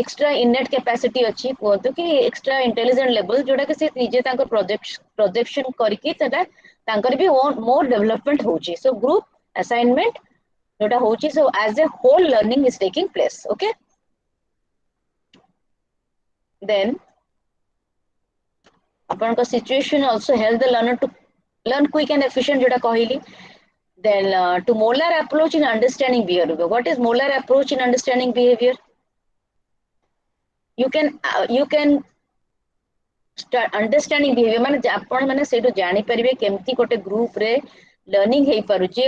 ଏକ୍ସଟ୍ରା ଇନେଟ୍ कैपेसिटी ଅଛି କୁହନ୍ତୁ କି ଏକ୍ସଟ୍ରା इंटेलिजेंट लेवल जोटा कि से ନିଜେ ତାଙ୍କ प्रोजेक्शन କରିକି ସେଟା ତାଙ୍କର ବି मोर डेवलपमेंट होची सो ग्रुप असाइनमेंट जोटा होची so as a whole learning is taking place okay then आपन का situation also help the learner to learn quick and efficient जोटा कहली. Then to molar approach in understanding behavior. What is molar approach in understanding behavior? You can start understanding behavior माने आपण माने सेटो जानि परिबे केमती गोटे ग्रुप रे लर्निंग हेई पारुची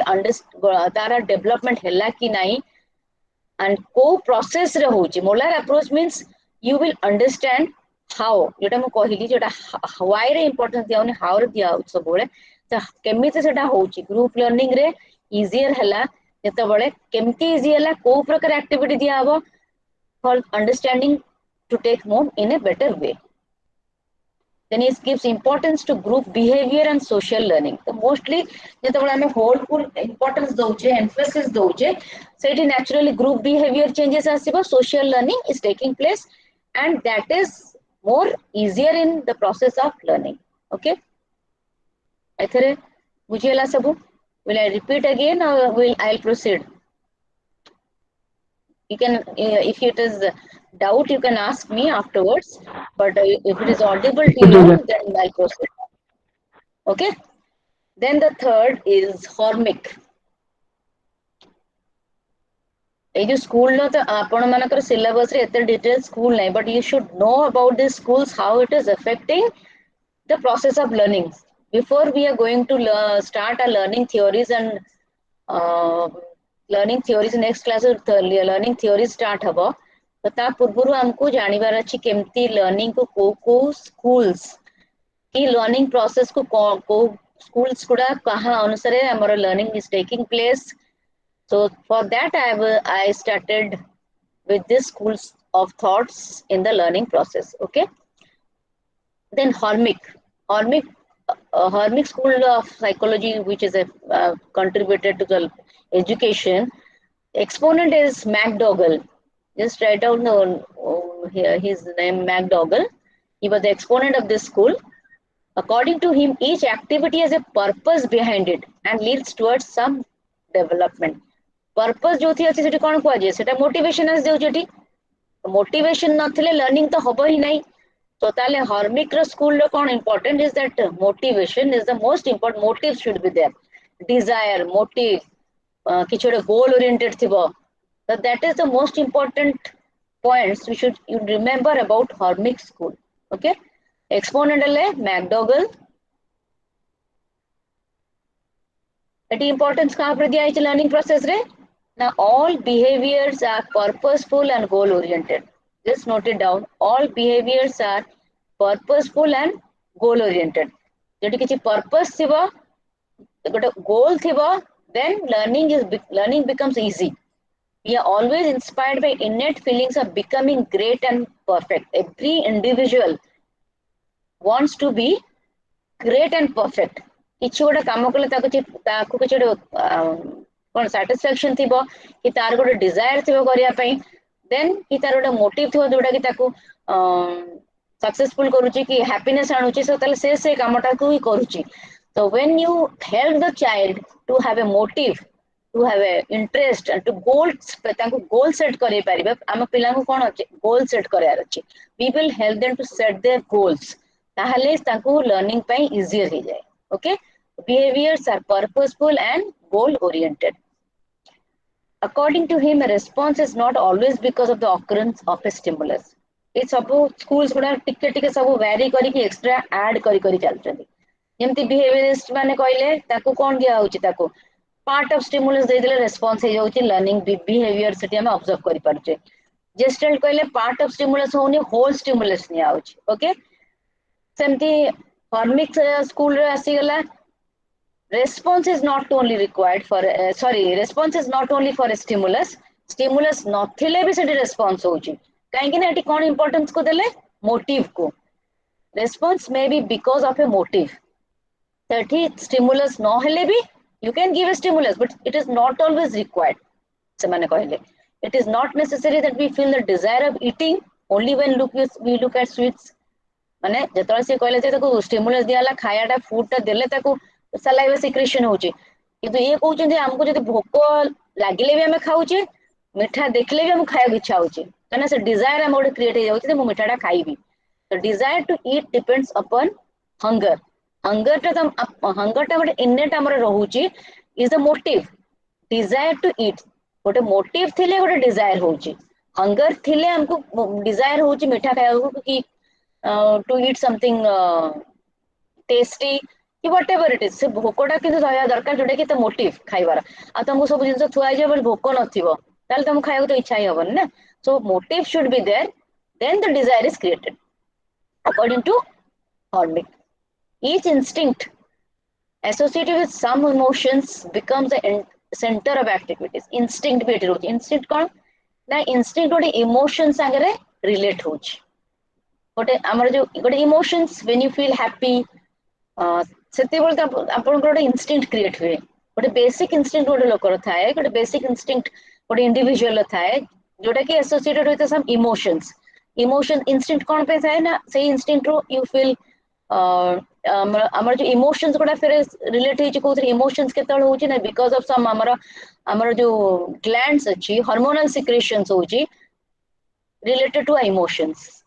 तारा डेवलपमेंट हैला कि नाही and को प्रोसेस रे होची. Molar approach means you will understand how जेटा मु कहली जेटा व्हाई रे इंपोर्टेंस दियाउनी हाउ रे दिया सब बोले त केमिति सेटा होची. ग्रुप लर्निंग रे इजियर हैला जेते बळे केमती इजी हैला को प्रकार एक्टिविटी दिया हबो for understanding to take more in a better way. Then it gives importance to group behavior and social learning. So mostly जेतेबळे आमे होल फुल इंपोर्टेंस दउचे एम्फेसिस दउचे सेठी naturally group behavior changes आसीबो. Social learning is taking place and that is more easier in the process of learning. Okay, एथरे बुझियला सबु. Will I repeat again or I'll proceed? You can if it is doubt you can ask me afterwards, but if it is audible to you then I'll proceed. Okay, then the third is Hormic. ए जो school no तो आपण मानकर syllabus रे एते detail school नहीं, but you should know about these schools, how it is affecting the process of learning. Before we are going to start our learning theories and learning theories next class learning theories start हबो तो ता पूर्वरु हमको जानिबार अछि केमती learning को schools की learning process को schools गुडा कहा अनुसार हमर learning is taking place. So for that I started with this schools of thoughts in the learning process. Okay, then Hormic School of Psychology, which is a contributed to the education. Exponent is McDougall. Just write down his name, McDougall. He was the exponent of this school. According to him, each activity has a purpose behind it and leads towards some development. Purpose जो थी अच्छी सेठी कौन को आजे सेटा motivation आस देउ जेठी. Motivation नथिले learning तो हबो ही नहीं. तो ताले Hormic रो स्कूल रो कौन important is that motivation is the most important. Motive should be there. Desire, motive, किसी गोटे गोल ओरिएंटेड थिबो. So that is the most important points we should you remember about Hormic school. Okay, exponent ले McDougall. Eighty importance कहाँ पर दिया है learning process रे. Now all behaviors are purposeful and goal oriented. Just note it down. All behaviors are purposeful and goal oriented. Jetty किसी purpose थिबो गोटे goal थिबो then learning becomes easy. We are always inspired by innate feelings of becoming great and perfect. Every individual wants to be great and perfect. किछि गोटे काम कले ताकु किछि कोन satisfaction थिबो कि तार गोटे desire थिबो करिया पई, then कि तार गोटे motive थिबो जोटा कि ताकु successful करूची कि happiness आणुची सो तले से कामटा को ही करूची. So when you help the child to have a motive, to have a interest and to goal set करे परिबे. हम पिला को कोन goal set करार अछि. We will help them to set their goals. ताहले ताकु learning पई easier हो जाए. Okay, behaviors are purposeful and goal oriented. According to him, a response is not always because of the occurrence of a stimulus. ये सब schools गुडा टिके सब vary करी कि extra add करी चलचंदी. जेमती behaviorist माने कहले ताकु कोन दिया होची ताकु part of stimulus दे देले response हे जाउची learning behavior सेठी हम observe करि पारछे. Gestalt कहले part of stimulus होनी whole stimulus नि आउची. Okay, सेमती Hormic school रे आसी गला. Response is not only required for response is not only for a stimulus नथिले भी सेठी response होची. काहे कि ना एटी कोन importance को देले motive को. Response may be because of a motive. Sethi stimulus न हेले भी you can give a stimulus, but it is not always required. semane कहले it is not necessary that we feel the desire of eating only when we look at sweets. माने जेतरा से कहले जे ताको stimulus दियाला खायाटा फूडटा देले ताको saliva secretion होची. किंतु ये कहउछन जे हमको जदि भोक लागिले भी हमें खाउचे मिठा देखले भी हम खाया इच्छा होची. कने से desire हम ओडे क्रिएट हे जाउची जे मु मिठाटा खाइबी. The desire to eat depends upon hunger. Hunger टा गोटे innate हमर रहूची is the motive. Desire to eat गोटे motive थिले गोटे desire होची. Hunger थिले हमको desire होची मीठा खाया कि to eat something tasty कि whatever it is से भोकटा किंतु रहया दरकार जोटा कि त मोटिव खाइबार आ तुमको सब जिंस थुआ जे बल भोक नथिबो ताले तुम खाइबो तो इच्छा ही हबन ना so motive should be there then the desire is created according to Hornick. Each instinct associated with some emotions becomes the center of activities. Instinct भी एठी होची instinct कोन ना instinct गोटे emotion संगरे relate होची गोटे हमर जो गोटे emotions when you feel happy सेते बोल आपन गोटे instinct create हुए गोटे basic instinct गोटे लोकर थाए गोटे basic instinct गोटे individual थाए जोटा कि associated with some emotions. Emotion instinct कौन पे थाए ना से instinct रो you feel हमर जो emotions गोटा फिर relate होची कोथरे emotions केतळ होची ना because of some हमर जो glands अछि hormonal secretions होची related to emotions.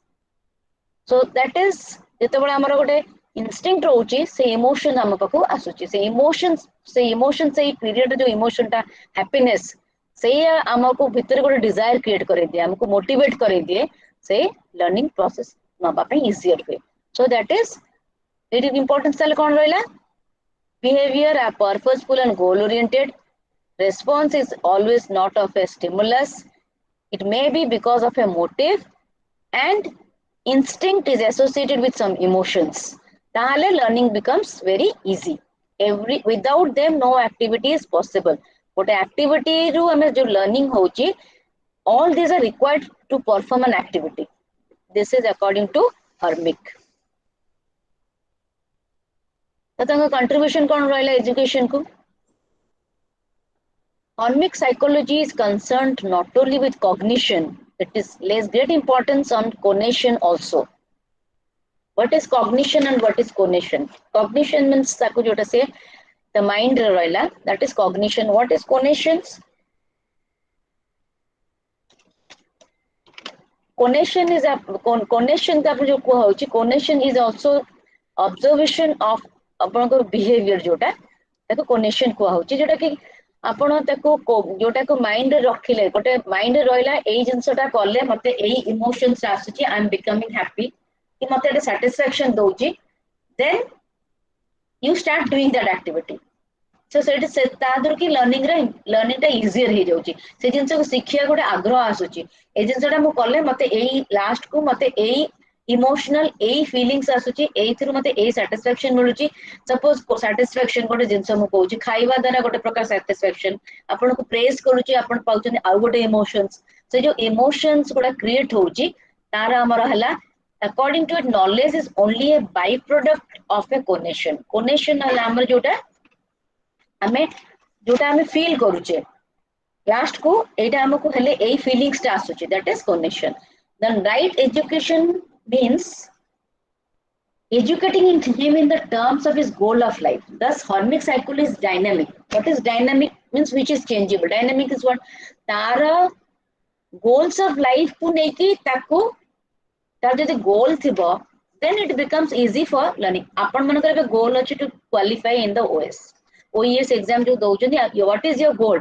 So that is जेतबळे हमर गोटे instinct रोची से emotion हम पाखु आसुची से emotions से period जो emotion टा happiness से हमको भीतर गोटे desire create करे दिए हमको motivate करे दिए से learning process नबा पे easier हुए. So that is it is important ताले कोन रहला behavior are purposeful and goal oriented. Response is always not of a stimulus. It may be because of a motive and instinct is associated with some emotions. Tahale learning becomes very easy. Without them no activity is possible. But activity ru हमें जो learning होची all these are required to perform an activity. This is according to Hornick. तो contribution कौन रहला education को Hornick psychology is concerned not only with cognition, it is lays great importance on cognition also. What is cognition and what is cognition? Cognition means ताको जोटा से the mind रहला that is cognition. What is cognitions? Cognition is cognition का जो को होची cognition is also observation of आपनको behavior जोटा ताको cognition को होची जोटा कि आपण ताको जोटा को माइंड रखिले गोटे माइंड रहला एई जिंसटा करले मते एई इमोशंस आसुची आई एम बिकमिंग हैप्पी कि मते एटा सैटिस्फैक्शन दोची then you start doing that activity so सेट से तादर की लर्निंग टा इजियर हे जाउची से जिंस को शिक्षा गोटे आग्रह आसुची ए जिंसटा मु करले मते एई लास्ट को मते एई इमोशनल एई फीलिंग्स आसुची एई थ्रु मते एई सैटिस्फैक्शन मिलुची सपोज सैटिस्फैक्शन गोटे जिंस मु कहूची खाइबा द्वारा गोटे प्रकार सैटिस्फैक्शन आपन को प्रेज करूची आपन पाउचन आ गोटे इमोशंस से जो इमोशंस गोटा क्रिएट होची तारा हमर हला according to it knowledge is only a by product of a conation हला हमर जोटा हमें फील करूचे लास्ट को एटा हमको हले एई फीलिंग्स टा आसुची that is conation then right education means educating him in the terms of his goal of life. Thus Hornick psychology is dynamic. What is dynamic means which is changeable. Dynamic is what Tara goals of life को नेकी ताको तार जदि goal थिबो then it becomes easy for learning. आपण मन करे goal अछि to qualify in the OES exam जो दोउचंदी what is your goal?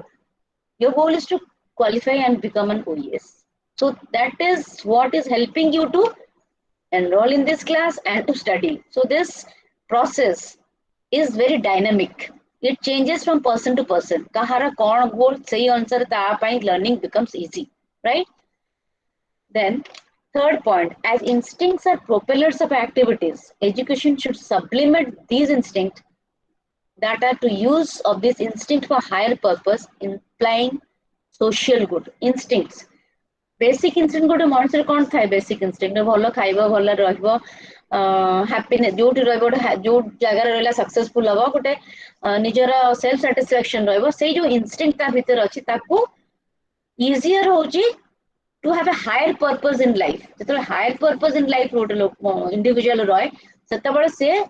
Your goal is to qualify and become an OES. So that is what is helping you to enroll in this class and to study. So this process is very dynamic. It changes from person to person. Kahara kon goal sahi answer ta pai learning becomes easy, right? Then third point, as instincts are propellers of activities, education should supplement these instincts that are to use of this instinct for higher purpose, implying social good. Instincts. Basic instinct गोटे मनुष्य कोन थाए basic instinct भलो खाइबो भलो रहबो happiness जोटी रहबो जो जगह रहला सक्सेसफुल हबो गोटे निजर सेल्फ सैटिस्फैक्शन रहबो से जो इंस्टिंक्ट ता भीतर अछि ताकू इजियर होची to have a higher purpose in life जतो हायर पर्पस इन लाइफ गोटे लोग इंडिविजुअल रहे सेतबळे से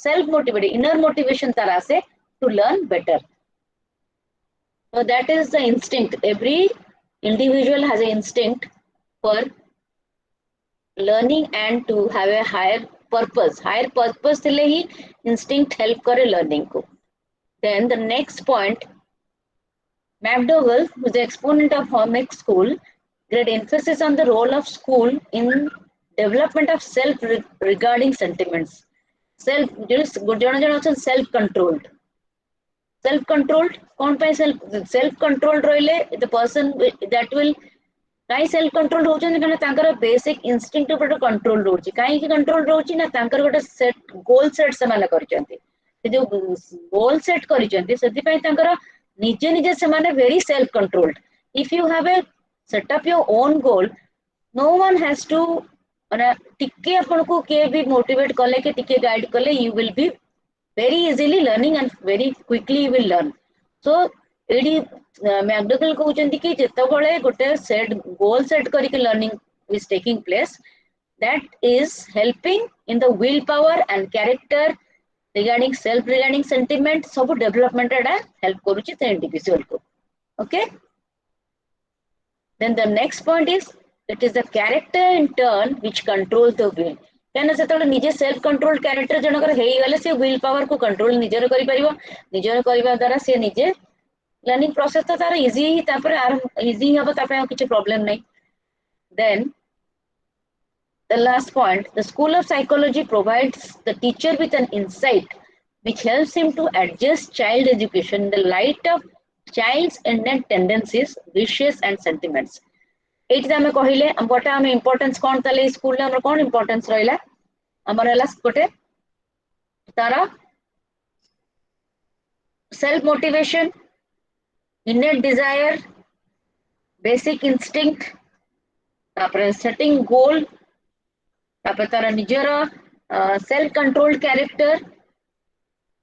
सेल्फ मोटिवेटेड इनर मोटिवेशन तारा से to learn better so that is the instinct every individual has an instinct for learning and to have a higher purpose thile hi instinct help kare learning ko. Then the next point, McDougall, who is the exponent of Hormex school, great emphasis on the role of school in development of self regarding sentiments. Self self controlled. Self controlled कौन पाए self controlled रहिले the person that will काई self controlled होचन कने तांकर basic instinct ऊपर control रोची काई की control रोची ना तांकर गोटे set goal set ସେମାନେ କରିचंती जो goal set କରିचंती सेति पई तांकर निजे निजे ସେମାନେ very self controlled. If you have a set up your own goal, no one has to माने टिके अपन को के भी motivate कले के टिके guide कले, you will be very easily learning and very quickly you will learn. So एडी मैकडगल कहउचंती कि जेता बळे गोटे सेट गोल सेट करिके learning is taking place, that is helping in the willpower and character regarding self regarding sentiment सब development एडा help करूची ते individual को. Okay, then the next point is it is the character in turn which controls the will. कहना से निजे self control character जनकर हेई गले से विल पावर को कंट्रोल निजर करि परिबो, निजर करिबा द्वारा से निजे लर्निंग प्रोसेस तो तार इजी ही तापर इजी हबो तापर किछ प्रॉब्लम नै. Then the last point, the school of psychology provides the teacher with an insight which helps him to adjust child education in the light of child's innate tendencies, wishes and sentiments. एइटा हमें कहिले गोटा हमें importance कोन तले school में हमर कोन importance रहिला हमर हला गोटे तारा self motivation, innate desire, basic instinct, तापर setting goal, तापर तारा निजर self controlled character,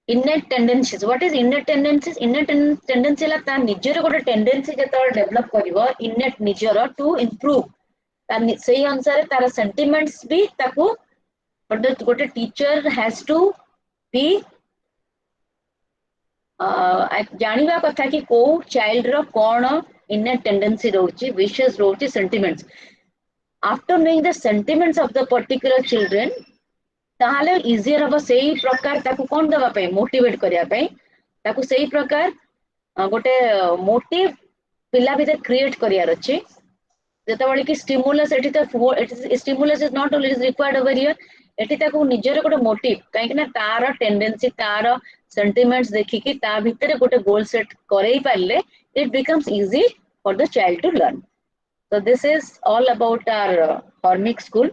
innate tendencies. What is innate tendencies? Innate tendency la ta निजर गोटे tendency जेता डेवलप करिवो innate निजर to improve ता सेही अनुसार तारा sentiments भी ताकू गोटे teacher has to be जानिबा कथा कि को चाइल्ड रो कोन innate tendency रोची, wishes रोची, sentiments. After knowing the sentiments of the particular children, ताहाले इजियर हबो सेही प्रकार ताकू कोन दबा पे मोटिवेट करिया पे ताकू सेही प्रकार गोटे मोटिव पिला भीतर क्रिएट करिया रछि जेता बळे कि स्टिमुलस एठी त stimulus is not only is required over here एठी ताकू निजर गोटे मोटिव काहे कि ना तार टेंडेंसी तार सेंटिमेंट्स देखि कि ता भीतर गोटे गोल सेट करई पाले it becomes easy for the child to learn. So this is all about our Hormex school,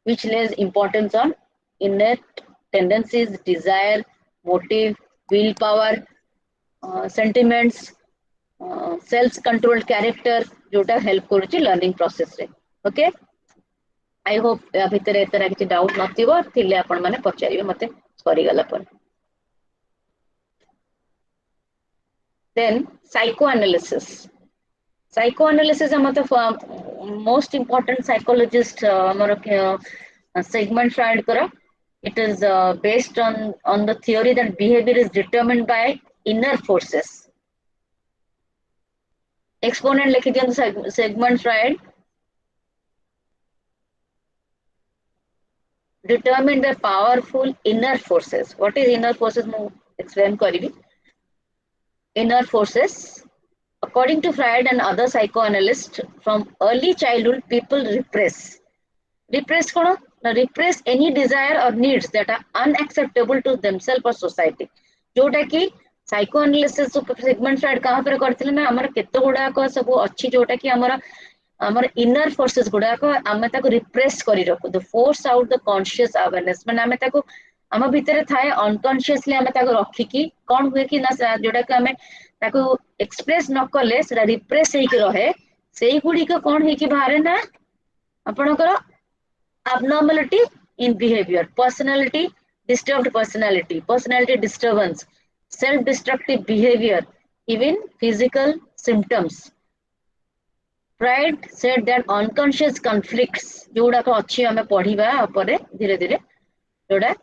which lays importance on innate tendencies, desire, motive, willpower, sentiments, self-controlled character, जोटा help करूची learning process रे. Okay? I hope या भितर एतरा किछि doubt नथिबो थिले आपण माने पचारिबे मते सरी गला पर. Then psychoanalysis. Psychoanalysis is the most important psychologist Sigmund Freud kara. It is based on the theory that behavior is determined by inner forces. Exponent likhi diyantu Sigmund Freud. Determined by powerful inner forces. What is inner forces? Mu explain karibi. Inner forces, according to Freud and other psychoanalysts, from early childhood people repress. Repress kono? Repress any desire or needs that are unacceptable to themselves or society. जोटा कि psychoanalysis Sigmund Freud कहाँ पर करथिले ना हमर केते गुडा को सब अच्छी जोटा कि हमर inner forces गुडा को हम ताको repress करी रखो. The force out the conscious awareness माने हम ताको हम भीतर थाए अनकॉन्शियसली हम ताको रखी कि कोन हुए कि ना जोटा कि हमें ताको एक्सप्रेस न कले सेटा रिप्रेस हे कि रहे सेही गुडी को कोन हे कि बाहर ना आपनकर abnormality in behavior, personality disturbed personality, personality disturbance, self destructive behavior, even physical symptoms. Freud said that unconscious conflicts जोडा को अच्छी हमें पढ़ीबा अपरे धीरे धीरे जोडा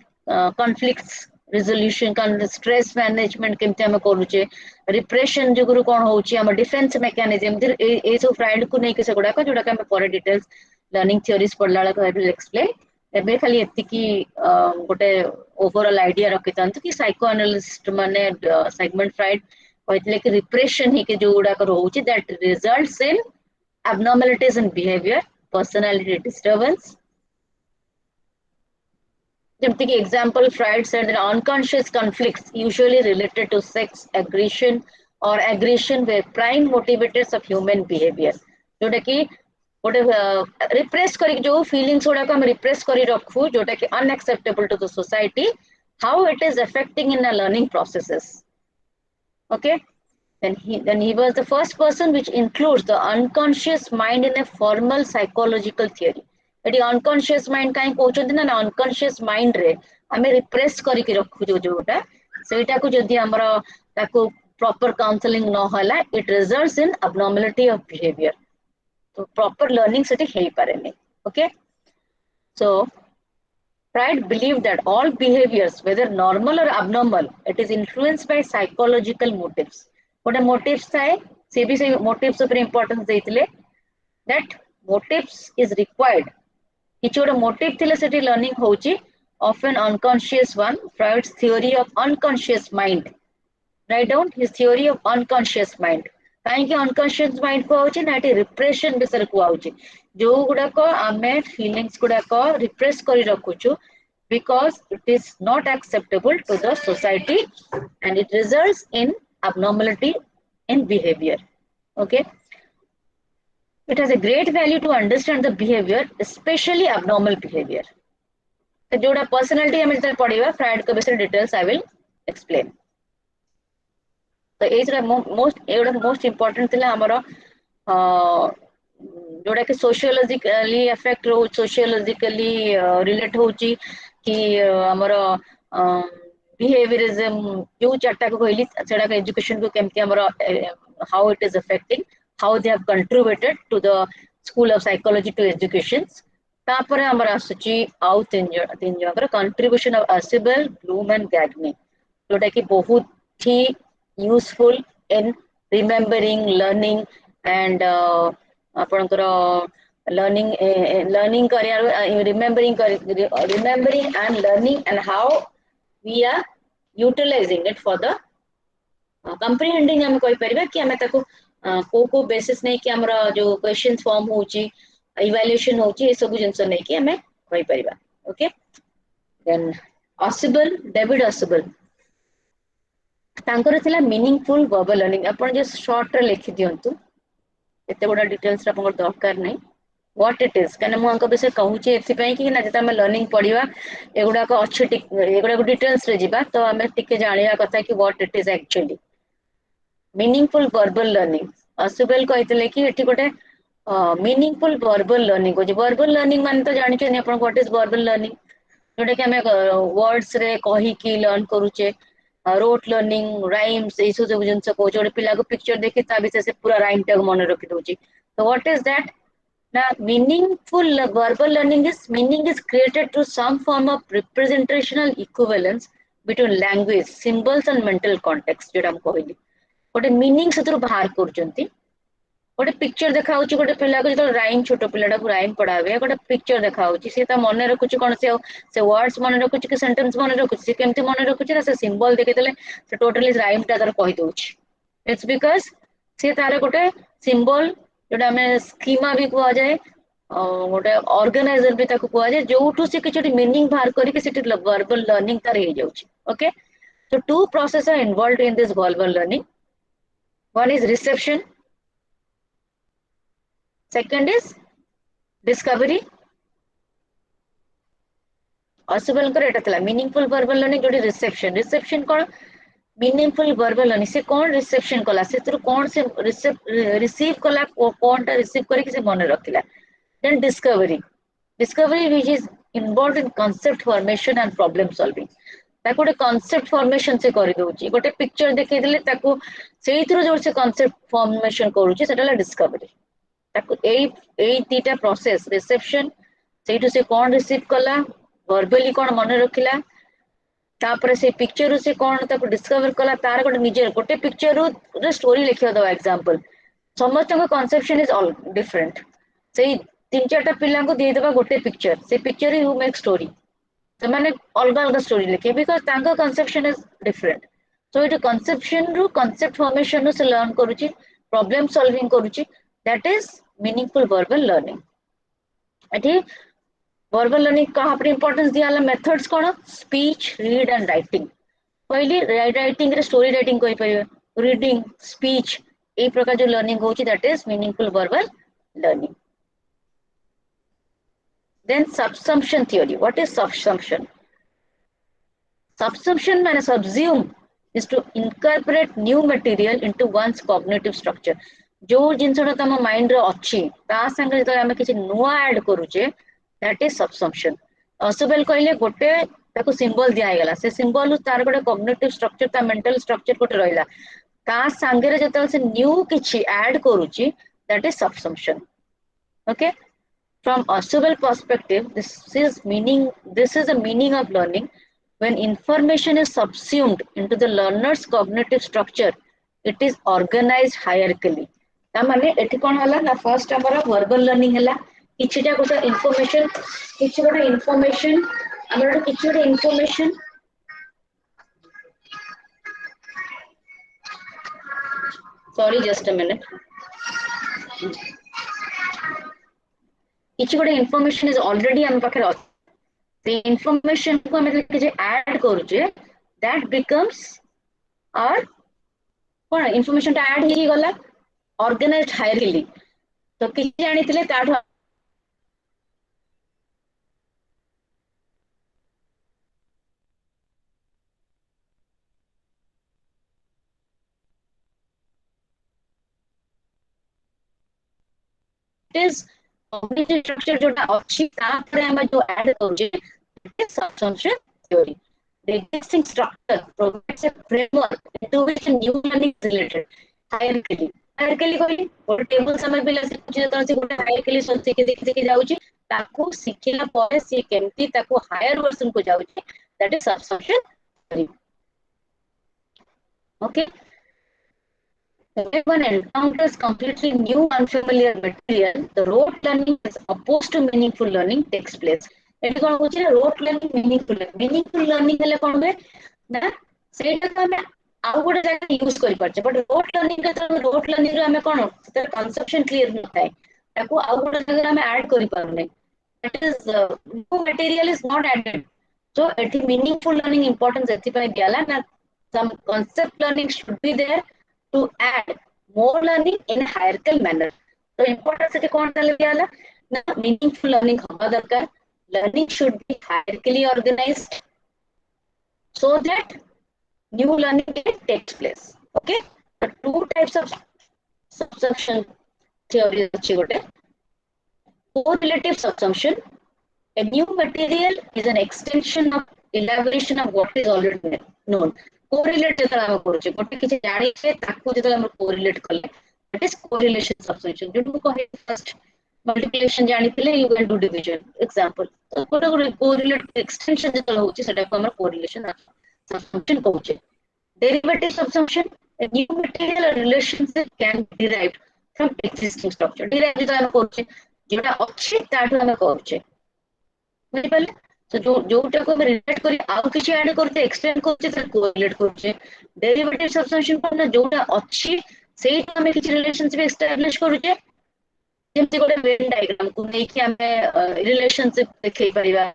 conflicts resolution stress management केमते हम करूचे repression जुगुरु कोन होउची हम डिफेंस मैकेनिज्म ए सब फ्राइड को नै के सगुडा को जोडा हम पर डिटेल्स लर्निंग थ्योरीज पढ़ला बेलକୁ I will explain ଏବେ ଖାଲି ଏତିକି ଗୋଟେ ओवरऑल आइडिया रखिथांतु कि साइको एनालिस्ट माने सेगमेंट फ्राइड कहथिले कि रिप्रेशन ही के जो गुडा रहउची that results in abnormalities in behavior personality disturbance ଯେମିତି କି example Freud said that unconscious conflicts usually related to sex aggression or aggression were prime motivators of human behavior जोटा कि गोटे रिप्रेस करी जो फीलिंग्स गुडा को हम रिप्रेस करी रखू जोटा कि unacceptable to the society how it is affecting in a learning processes okay then he was the first person which includes the unconscious mind in a formal psychological theory eighty unconscious mind काई कहउछन ना unconscious mind रे हमें repress करी के रखू जो जोटा सेटा को जदी हमर ताको proper counseling न होला it results in abnormality of behavior तो proper learning Sethi hay पारेनी okay so Freud believed that all behaviors whether normal or abnormal it is influenced by psychological motives गोटे motives थाए से भी से motives ऊपर importance देइतिले that motives is required किछ गोटे motive थिले सेठी learning होउची often unconscious one Freud's theory of unconscious mind write down his theory of unconscious mind काहे कि unconscious mind को होउची ना एटी repression विषय को आउची जो गुडा को आमे feelings गुडा को repress करी रखुछु because it is not acceptable to the society and it results in abnormality in behavior okay it has a great value to understand the behavior especially abnormal behavior तो जोड़ा personality हमें जब पढ़ेगा Freud के विषय details I will explain तो Ezra most important थिला हमरो जोड़ा कि sociologically affect रो sociologically relate होची कि हमरो behaviorism जो चारटा को कहली सेडा का education को केमती हमरो how it is affecting how they have contributed to the school of psychology to education तापर हमर आसुची आउ तीन जकर contribution of Ausubel, Bloom and Gagne जोटा कि बहुत ही useful in remembering learning and आपनकर learning career remembering and learning and how we are utilizing it for the comprehending हम कोई परिबा कि हमें ताको को बेसिस नहीं कि हमरा जो क्वेश्चंस फॉर्म होची इवैल्यूएशन होची ए सब जिंस नहीं कि हमें कोई परिबा okay then Ausubel David Ausubel तांकर थिला मीनिंगफुल वर्बल लर्निंग अपन जे शॉर्ट रे लिखि दियंतु एते बडा डिटेल्स रा अपन दरकार नहीं व्हाट इट इज कने मु अंक विषय कहू छी एथि पई कि ना जता हम लर्निंग पढिबा एगुडा को अच्छे एगुडा को डिटेल्स रे जिबा तो हमें टिके जानिया कथा कि what it is actually meaningful verbal learning Ausubel कहतिले कि एठी गोटे मीनिंगफुल वर्बल लर्निंग को जे वर्बल लर्निंग मान तो जानि छै अपन व्हाट इज वर्बल लर्निंग जोटा कि हमें वर्ड्स रे कहि कि लर्न करूचे रोट लर्निंग राइम्स ए सब जिंस को जोड़े पिला को पिक्चर देखि ता विषय से पूरा राइम टैग मन रखि दोची तो व्हाट इज दैट ना meaningful verbal learning is meaning is created through some form of representational equivalence between language symbols and mental context जेटा हम कहली गोटे मीनिंग सेतु बाहर करचंती गोटे पिक्चर देखा होची गोटे पिला को जो राइम छोटो पिलाटा को राइम पढ़ावे गोटे पिक्चर देखा होची से ता मन रखुची कोन से वर्ड्स मन रखुची कि सेंटेंस मन रखुची से केमती मन रखुची ना से सिंबल देखे देले से टोटली राइम ता तर कहि दोची इट्स बिकॉज़ से तारे गोटे सिंबल जोटा हमें स्कीमा भी कुआ जाए गोटे ऑर्गेनाइजर भी ताको कुआ जाए जोठू से किछटी मीनिंग बाहर करी कि सेटी वर्बल लर्निंग तार हे जाउची okay so two process are involved in this verbal learning one is reception second is discovery Ausubel कर एटा थला मीनिंगफुल वर्बल लर्निंग जोडी रिसेप्शन कोन मीनिंगफुल वर्बल लर्निंग से कोन रिसेप्शन कला से तो कोन से रिसीव कला कोनटा रिसीव करी कि से मन रखिला then discovery which is involved in concept formation and problem solving ताको गोटे कांसेप्ट फॉर्मेशन से करि दोची गोटे पिक्चर देखै देले ताको सेइथरो जो से कांसेप्ट फॉर्मेशन करूची सेटाला डिस्कवरी तीटा प्रोसेस रिसेप्शन से कौन रिसीव कला वर्बली कौन मन रखिला तापर से पिक्चर से कौन ताको डिस्कवर कला तार गोटे निजे गोटे पिक्चर रो स्टोरी लिखियो दो एग्जांपल समस्त का कॉन्सेप्शन इज ऑल डिफरेंट से तीन चार पिला को दे देबा गोटे पिक्चर से पिक्चर यू मेक स्टोरी से माने अलग अलग स्टोरी लिखे बिकॉज तांका conception is different so it conception रु कंसेप्ट फॉर्मेशन रु से लर्न करूची प्रॉब्लम सॉल्विंग करूची that is meaningful verbal learning एठी वर्बल लर्निंग कहा पर इंपोर्टेंस दिया हला methods cone speech read and writing पहली राइटिंग रे स्टोरी राइटिंग कोइ परिबे रीडिंग स्पीच ए प्रकार जो लर्निंग होची that is meaningful verbal learning then subsumption theory what is subsumption subsumption means subsume is to incorporate new material into one's cognitive structure जो जिनसटा तम mind रे अछि ता संगे जतो हम किछि नुवा ऐड करूचे दैट इज सबसम्पशन असबेल कहले गोटे ताको सिंबल दिया गेला से सिंबल तार गोटे कॉग्निटिव स्ट्रक्चर ता मेंटल स्ट्रक्चर गोटे रहिला ता संगे रे जतो से न्यू किछि ऐड करूची that is subsumption okay from Ausubel perspective this is the meaning of learning when information is subsumed into the learner's cognitive structure it is organized hierarchically ता माने एठी कोन हला ना फर्स्ट हमर वर्बल लर्निंग हला किछटा गोटा इंफॉर्मेशन हमर किछटा information sorry just a minute किछि गोटे इंफॉर्मेशन इज ऑलरेडी हम पाखे the information को हम जे ऐड करूचे that becomes our cone information ता ऐड ही गला ऑर्गेनाइज्ड हायरार्की तो किछि जानिथिले ताठ is cognitive structure जोटा अछि तापर हम जो ऐड करूचे subsumption theory the existing structure provides a framework into which new learning is related hierarchically कोई और टेबल समय पिला से कुछ तरह से गोटे hierarchically सोचे के देखि जाउची ताको सिखिला परे से केमती ताको हायर वर्जन को जाउची that is subsumption theory okay when one encounters completely new unfamiliar material the rote learning as opposed to meaningful learning takes place एठी कोन होची ना rote learning meaningful learning हले कोन बे ना सेटा तो हमें आउ गोटे जगह यूज करि परछे बट rote learning रे हमें कोन तर कंसेप्शन क्लियर नथाय ताको आउ गोटे जगह हमें ऐड करि पारने that is new material is not added so एठी meaningful learning importance एथि पय दियाला ना some concept learning should be there to add more learning in a hierarchical manner so importance it kon tale diala na meaningful learning hoba darkar learning should be hierarchically organized so that new learning can take place okay the two types of subsumption theory achi gote correlative subsumption a new material is an extension of elaboration of what is already known correlate जतला हम करूचे गोटे किछ जानि के ताको जतला हम correlate करले that is correlation subsumption जो को कहे फर्स्ट मल्टीप्लिकेशन जानि थिले you can do division example तो गोटे correlate extension जतला होची सेटा को हम correlation subsumption कहूचे derivative subsumption a new material or relationship can be derived from existing structure derive जतला हम करूचे जेटा अछि ताठो हम करूचे बुझि पले तो जोटा को रिलेट करी आउ किछि ऐड करते एक्सटेंड करते त कोरिलेट करते डेरिवेटिव सबसम्पशन पर ना जोटा अछि सेही तो हमें किछि रिलेशनशिप एस्टैब्लिश करूचे जेमति गोटे वेन डायग्राम को नै कि हमें रिलेशनशिप देखै परिबा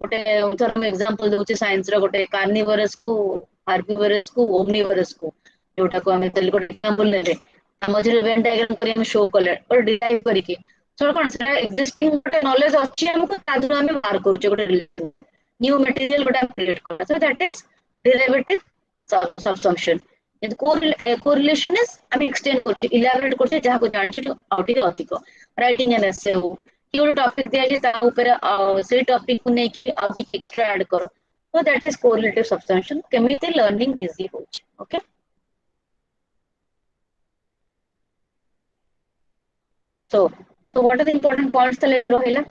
गोटे थोर हम एग्जांपल दोचे साइंस रो गोटे कार्निवोरस को हार्बिवोरस को ओमनिवोरस को जोटा को हमें तले गोटे एग्जांपल लेले हमजरे वेन डायग्राम करी हम शो कले और डिराइव करी के सो कोन से एक्जिस्टिंग गोटे नॉलेज अछि हमको तादर हम मार करूचे गोटे रिलेशन न्यू मटेरियल गोटे क्रिएट करा so that is derivative subsumption in correlation is हम एक्सटेंड करते इलैबोरेट करते जहा को जानछि आउटी अधिक राइटिंग एन एसे हो कि गोटे टॉपिक दिया जे ता ऊपर से टॉपिक को नै कि आ एक्स्ट्रा ऐड करो so that is correlative subsumption केमिति लर्निंग इजी होछि okay So what are the important points that Rohila?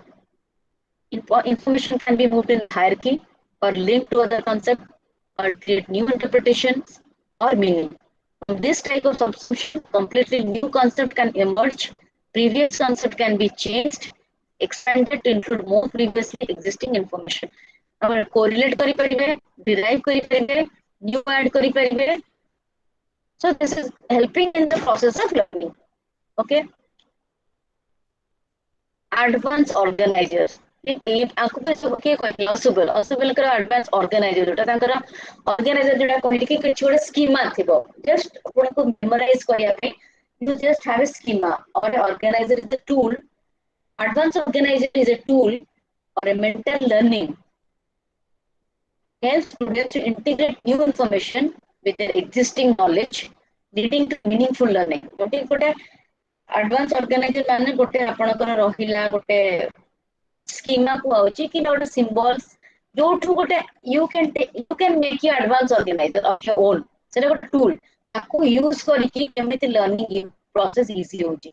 Information can be moved in hierarchy or linked to other concepts or create new interpretations or meaning. From this type of subsumption, completely new concept can emerge. Previous concept can be changed. expanded to include more previously existing information. अब correlate करी परिबे, derive करी परिबे, new add करी परिबे. So this is helping in the process of learning. Okay. Advanced organizers. आपको पे सब के कोई असेबल कर एडवांस ऑर्गेनाइजर जोटा तांकर ऑर्गेनाइजर जोटा कहली कि किछ गोटे स्कीमा थिबो जस्ट आपण को मेमोराइज करिया पे you just have a schema or an organizer is a tool. Advanced organizer is a tool or a mental learning helps students to integrate new information with their existing knowledge leading to meaningful learning. गोटे advanced organizer माने गोटे आपनकर रहिला गोटे schema को होची कि गोटे symbols जो ठु गोटे you can make your advanced organizer of your own. सेटा गोटे tool आपको यूज करिकि केमिति लर्निंग प्रोसेस इजी होची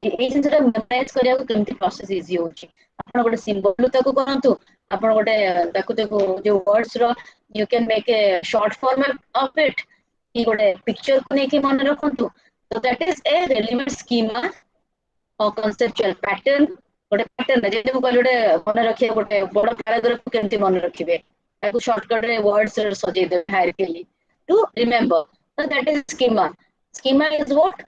ए जिनसटा मेमोराइज करिया को केमिति प्रोसेस इजी होची आपण गोटे सिंबल ताको करंतु आपण गोटे ताको देखो जो वर्ड्स रो you can make a short form of it कि गोटे पिक्चर को नेकी मन रखंतु तो that is a relevant schema और कांसेप्चुअल पैटर्न गोटे पैटर्न जे हम कहले गोटे मन रखिया गोटे बड़ पैराग्राफ को केमिति मन रखिबे ताको शॉर्टकट रे वर्ड्स सजे they highly to remember. So that is schema. Schema is what?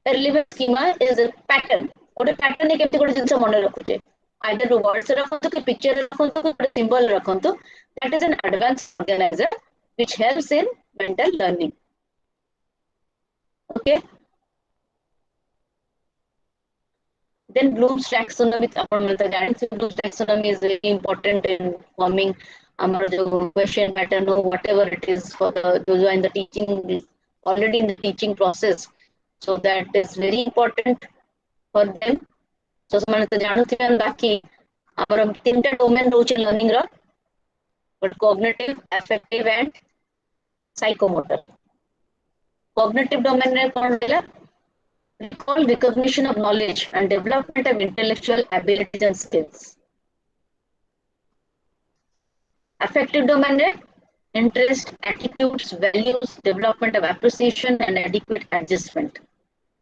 A relevant schema is a pattern. What a pattern is केमती कोटे जिनसे मन रखुचे. Either to words रखंतु कि picture रखंतु कि symbol रखंतु. That is an advanced organizer which helps in mental learning. Okay. Then Bloom's taxonomy. Bloom's taxonomy is very important in forming our question pattern or whatever it is for those who are in the teaching, already in the teaching process. So that is very important for them. So समझ तो जानू थी मैं बाकी हमारा तीनटा domain रोचे learning रा, but cognitive, affective and psychomotor. Cognitive domain रे कौन देला? Recall, recognition of knowledge and development of intellectual abilities and skills. Affective domain है interest, attitudes, values, development of appreciation and adequate adjustment.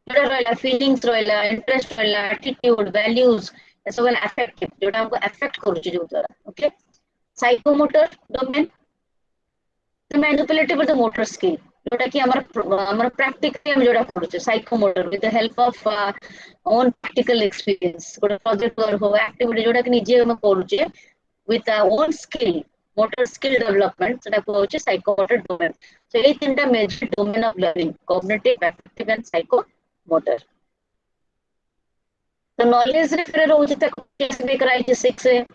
जोड़ा रहला feelings रहला, interest रहला, attitude, values ये सब affective जोड़ा हमको affect करूँ जो उधर. Okay. Psychomotor domain the manipulative of the motor skill जोड़ा कि हमारा practically हम जोड़ा करूँ psychomotor with the help of own practical experience. कोई project work हो activity जोड़ा कि निजे हम करूँ with our own skill. Motor skill development, so that is psychomotor domain. So, ये तीनटा major domain of learning: cognitive, affective, and psychomotor. So, knowledge refer होची तक case भी कराई जिससे से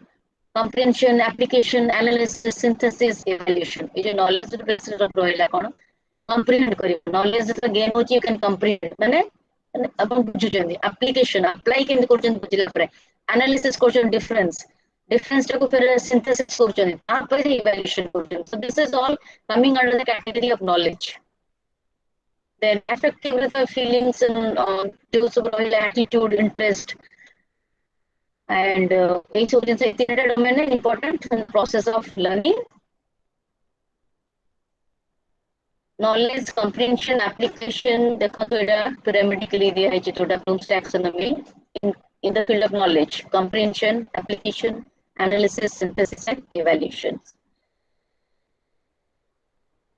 comprehension, application, analysis, synthesis, evaluation. ये जो knowledge refer रहला कौन? Comprehend करियो. Knowledge तो gain होची you can comprehend. माने अपन बुझुचंदी. Application, apply केंद्र कोचन बुझिला परे. Analysis कोचन difference. Difference को फिर synthesis कोचन. आप पर evaluation Kochan. So this is all coming under the category of knowledge. Then affective with the feelings and attitude, interest, and each of these domain is important in the process of learning. Knowledge, comprehension, application, pyramidically Bloom's taxonomy in the field of knowledge, comprehension, application, analysis, synthesis, and evaluation.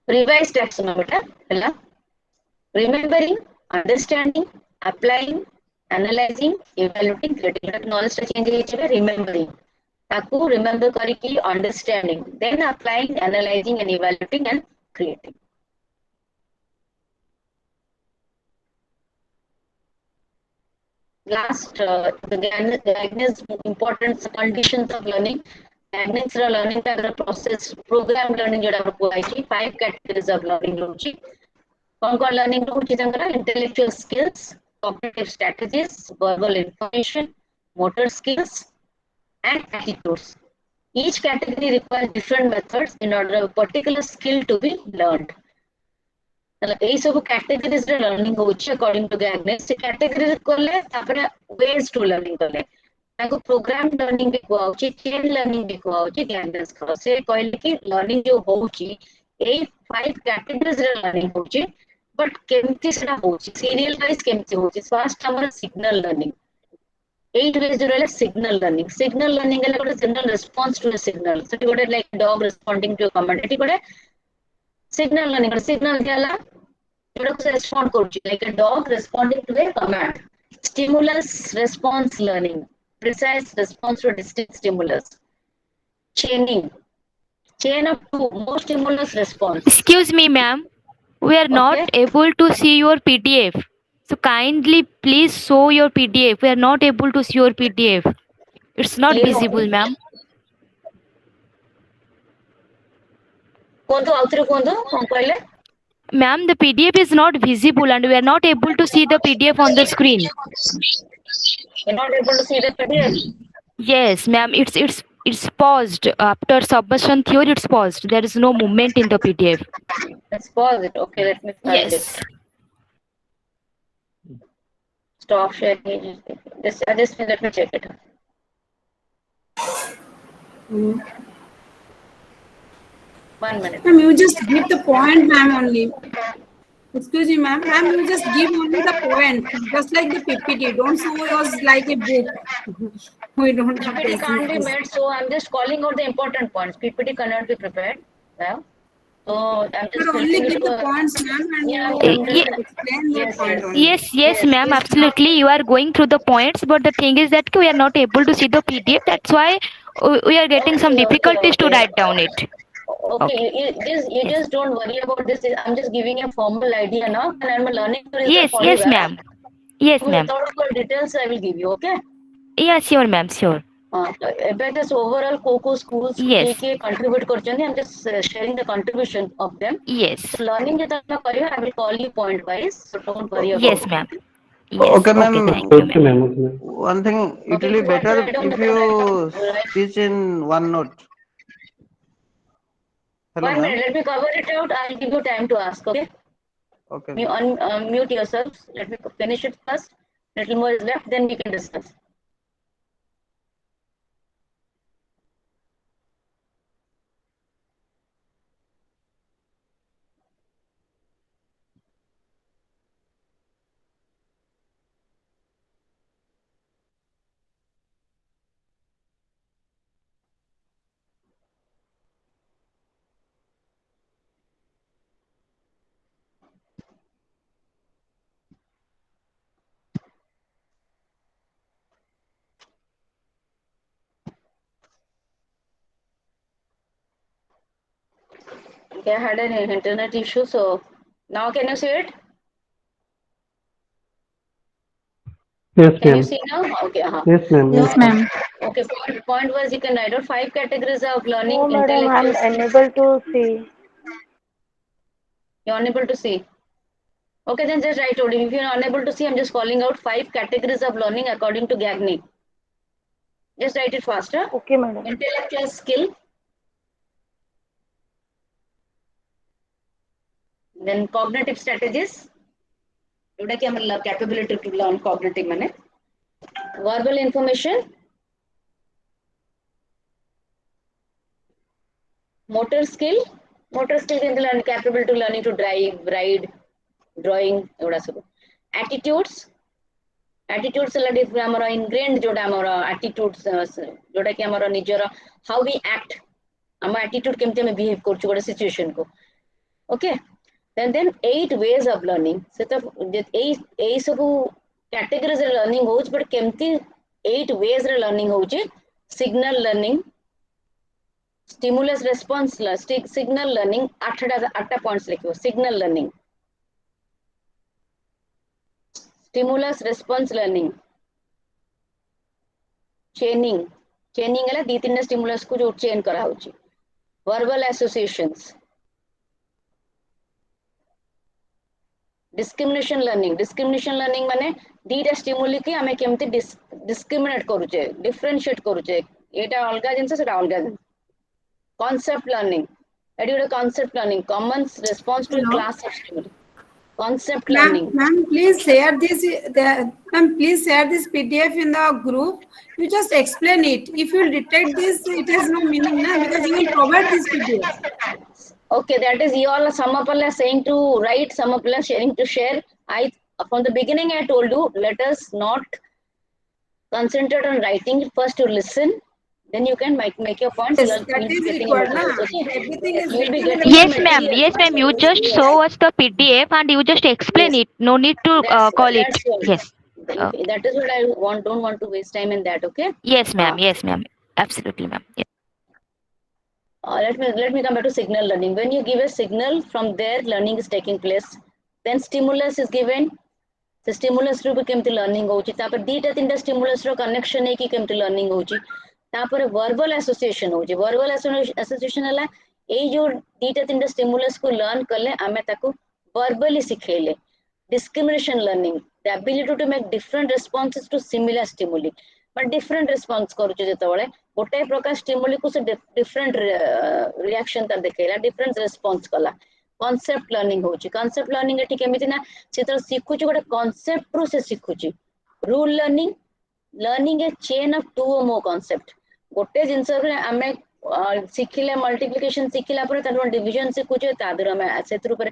Revised taxonomy, remembering, understanding, applying, analyzing, evaluating, creating. Knowledge change remembering. Taku remember kariki, understanding, then applying, analyzing, and evaluating and creating. Last, the diagnosis important conditions of learning. Diagnosis learning का process, program learning जो डालो कोई 5 categories of learning होची. कौन-कौन learning होची जंगरा? Intellectual skills, cognitive strategies, verbal information, motor skills, and attitudes. Each category requires different methods in order a particular skill to be learned. ये सब categories रे learning होची according to Gagnes. से categories कोले तापरे ways to learning कोले. ताको program learning भी कुआ होची, chain learning भी कुआ होची Gagnes को. से कोले की learning जो होची, ये 5 categories रे learning होची, but केमती सेटा होची, serial wise केमती होची. First हमारा signal learning. 8 ways to signal learning. Signal learning is a signal response to a signal. So you got like dog responding to a command. It got signal learning. Signal respond like a dog responding to a command. Stimulus response learning. Precise response to a distinct stimulus. Chaining. Chain of two, more stimulus response. Excuse me, ma'am. We are not able to see your PDF. So kindly please show your PDF. We are not able to see your PDF. It's not visible, ma'am. Ma'am, the PDF is not visible and we are not able to see the PDF on the screen. You're not able to see the PDF? Yes, ma'am. It's paused. After submission theory, it's paused. There is no movement in the PDF. Let's pause it. Okay, let me find it. Stop sharing. Just let me check it. Mm. 1 minute. Ma'am, you just give the point, ma'am, only. Excuse me, ma'am. Ma'am, you just give only the point, just like the PPT. Don't show us like a book. We don't have PPT can't be made, so I'm just calling out the important points. PPT cannot be prepared. Yeah. So I'm just only give the points, ma'am, and explain the point only. Yes, ma'am. Absolutely. You are going through the points, but the thing is that we are not able to see the PDF. That's why we are getting some difficulties to write down it. Okay. You just don't worry about this. I'm just giving a formal idea now, and I'm learning. Yes, ma'am. Yes, ma'am. Without details, I will give you. Okay. Yeah, sure, ma'am. Sure. About this overall COCO schools, Yes. contribute करते I'm just sharing the contribution of them. Yes. So learning I will call you point wise. So don't worry about Yes, it. ma'am. Yes. Okay, ma'am. Okay, ma'am. Okay, ma'am. One thing, it will be better if you speak in one note. Hello, 1 minute, ma'am. let me cover it out. I'll give you time to ask. Okay. Okay. You unmute yourselves. Let me finish it first. Little more is left, then we can discuss. Okay, I had an internet issue, so now can you see it? Yes, Can you ma'am. see now? Okay. Yes, ma'am. Yes, ma'am. Okay, point was you can write out 5 categories of learning. No, madam, I'm unable to see. You're unable to see. Okay, then just write out. If you're unable to see, I'm just calling out 5 categories of learning according to Gagné. Just write it faster. Okay, madam. Intellectual skill. Then cognitive strategies. Capability to learn cognitive mane. Verbal information. Motor skill. Motor skill can learn capable to learning to drive, ride, drawing. Attitudes. Attitudes are ingrained attitudes how we act. Our attitude kemti behave korchu situation ko. Okay. Then 8 ways of learning. So the 8 categories of learning hoch, but kemti 8 ways of learning hoch. Signal learning, stimulus response, signal learning, 8 points likho. Signal learning, stimulus response learning, chaining है 2-3 stimulus को जो chain करा होची. Verbal associations. Discrimination learning माने दीटा stimuli की हमें केमती discriminate करूचे, differentiate करूचे. एटा अलगा जिनसे सेटा अलगा जिनसे. Concept learning. Concept learning. Common response to a class of stimuli. Concept learning. Ma'am, please share this. Ma'am, please share this PDF in the group. You just explain it. If you detect this, it has no meaning, na, because you will provide this PDF. Okay, that is you all. Some of are saying to write, some of are sharing to share. From the beginning I told you, let us not concentrate on writing. First you listen, then you can make your points. Yes, You'll that be is getting required, na? materials. Okay, Everything is you'll be written in getting the the Yes, ma'am. materials. Yes, ma'am. You just Yes, show us the PDF and you just explain yes. it. No need to call it. That's what. Yes. That is what I don't want to waste time in that. Okay. Yes, ma'am. Yes, ma'am. Absolutely, ma'am. Yes. Let me come back to signal learning. When you give a signal, from there learning is taking place. Then stimulus is given. The stimulus रू भी केमती learning होची. तापर दीटा तीनटा stimulus रो connection है कि केमती learning होची. तापर verbal association होची. Verbal association हला ए जो दीटा तीनटा stimulus को learn करले आमे ताको verbally सिखेले. Discrimination learning, the ability to make different responses to similar stimuli. But different response करूचे जेतबळे गोटे प्रकार stimuli को से different reaction तार देखेला, different response कला. Concept learning होची. Concept learning एठी केमिति ना सेतर सिखुची गोटे concept रू से सिखुची. Rule learning, learning a chain of 2 or more concept. गोटे जिंस रे आमे सिखिले multiplication सिखिला पर तार division सिखुचे तादर आमे सेतर ऊपर